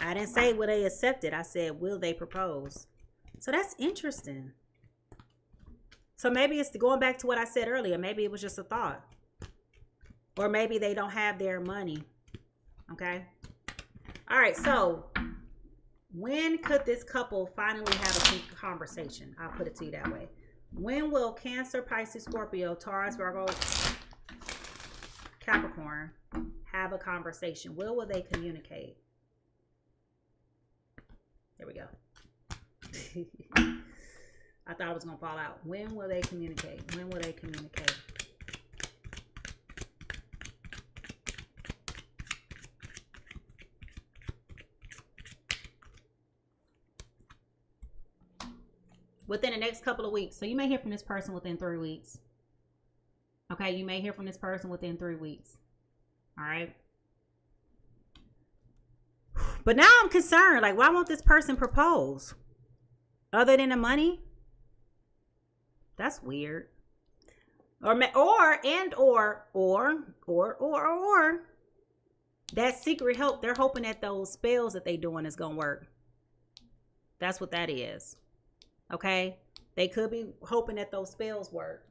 Speaker 1: I didn't say will they accept it. I said, will they propose? So that's interesting. So maybe it's going back to what I said earlier. Maybe it was just a thought. Or maybe they don't have their money. Okay. All right. So when could this couple finally have a conversation? I'll put it to you that way. When will Cancer, Pisces, Scorpio, Taurus, Virgo, Capricorn have a conversation? Will they communicate? There we go. I thought it was going to fall out. When will they communicate? When will they communicate? Within the next couple of weeks. So you may hear from this person within 3 weeks. Okay, you may hear from this person within 3 weeks. All right. But now I'm concerned. Like, why won't this person propose? Other than the money? That's weird. Or that secret help. They're hoping that those spells that they're doing is going to work. That's what that is. Okay? They could be hoping that those spells work.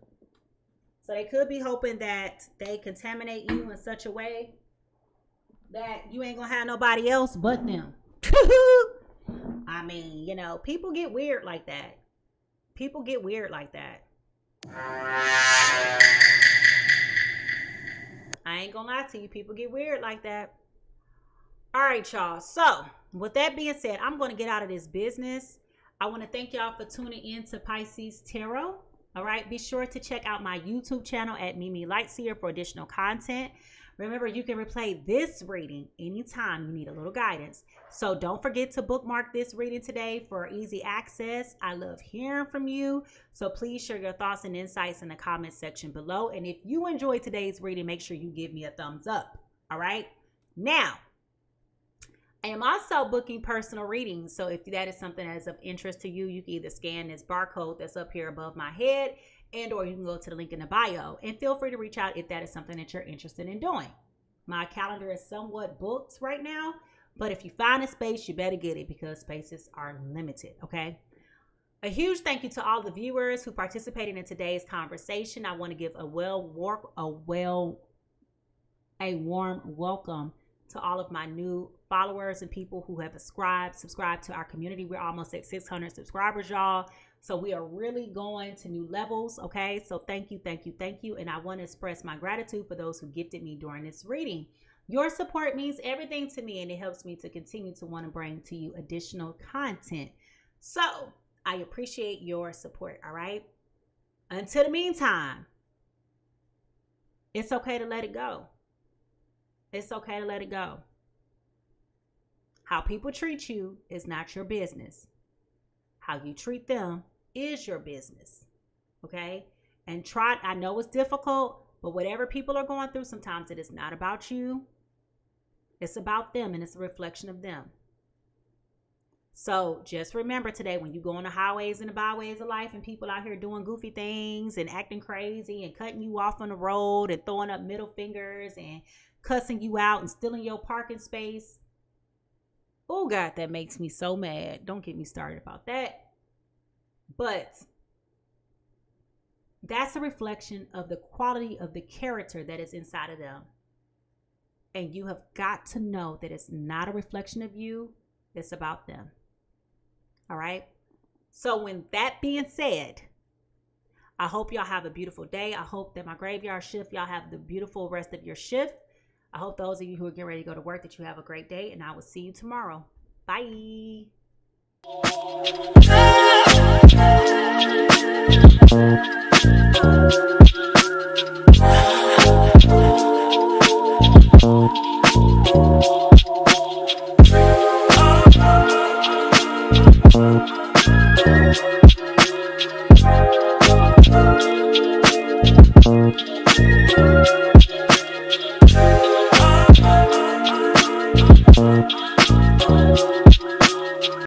Speaker 1: So they could be hoping that they contaminate you in such a way that you ain't gonna have nobody else but them. I mean, you know, people get weird like that. People get weird like that. I ain't gonna lie to you. People get weird like that. All right, y'all. So with that being said, I'm gonna get out of this business. I want to thank y'all for tuning in to Pisces Tarot. All right. Be sure to check out my YouTube channel at Mimi Lightseer for additional content. Remember, you can replay this reading anytime you need a little guidance. So don't forget to bookmark this reading today for easy access. I love hearing from you. So please share your thoughts and insights in the comment section below. And if you enjoyed today's reading, make sure you give me a thumbs up. All right. Now, I am also booking personal readings. So if that is something that is of interest to you, you can either scan this barcode that's up here above my head, and or you can go to the link in the bio, and feel free to reach out if that is something that you're interested in doing. My calendar is somewhat booked right now, but if you find a space, you better get it because spaces are limited. Okay. A huge thank you to all the viewers who participated in today's conversation. I want to give a warm welcome to all of my new followers and people who have subscribed to our community. We're almost at 600 subscribers, y'all. So we are really going to new levels. Okay. So thank you. And I want to express my gratitude for those who gifted me during this reading. Your support means everything to me, and it helps me to continue to want to bring to you additional content. So I appreciate your support. All right. Until the meantime, it's okay to let it go. It's okay to let it go. How people treat you is not your business. How you treat them is your business. Okay? And I know it's difficult, but whatever people are going through, sometimes it is not about you. It's about them, and it's a reflection of them. So just remember today, when you go on the highways and the byways of life and people out here doing goofy things and acting crazy and cutting you off on the road and throwing up middle fingers and cussing you out and stealing your parking space. Oh God, that makes me so mad. Don't get me started about that. But that's a reflection of the quality of the character that is inside of them. And you have got to know that it's not a reflection of you. It's about them. All right. So when that being said, I hope y'all have a beautiful day. I hope that my graveyard shift, y'all have the beautiful rest of your shift. I hope those of you who are getting ready to go to work that you have a great day, and I will see you tomorrow. Bye.
Speaker 6: Oh,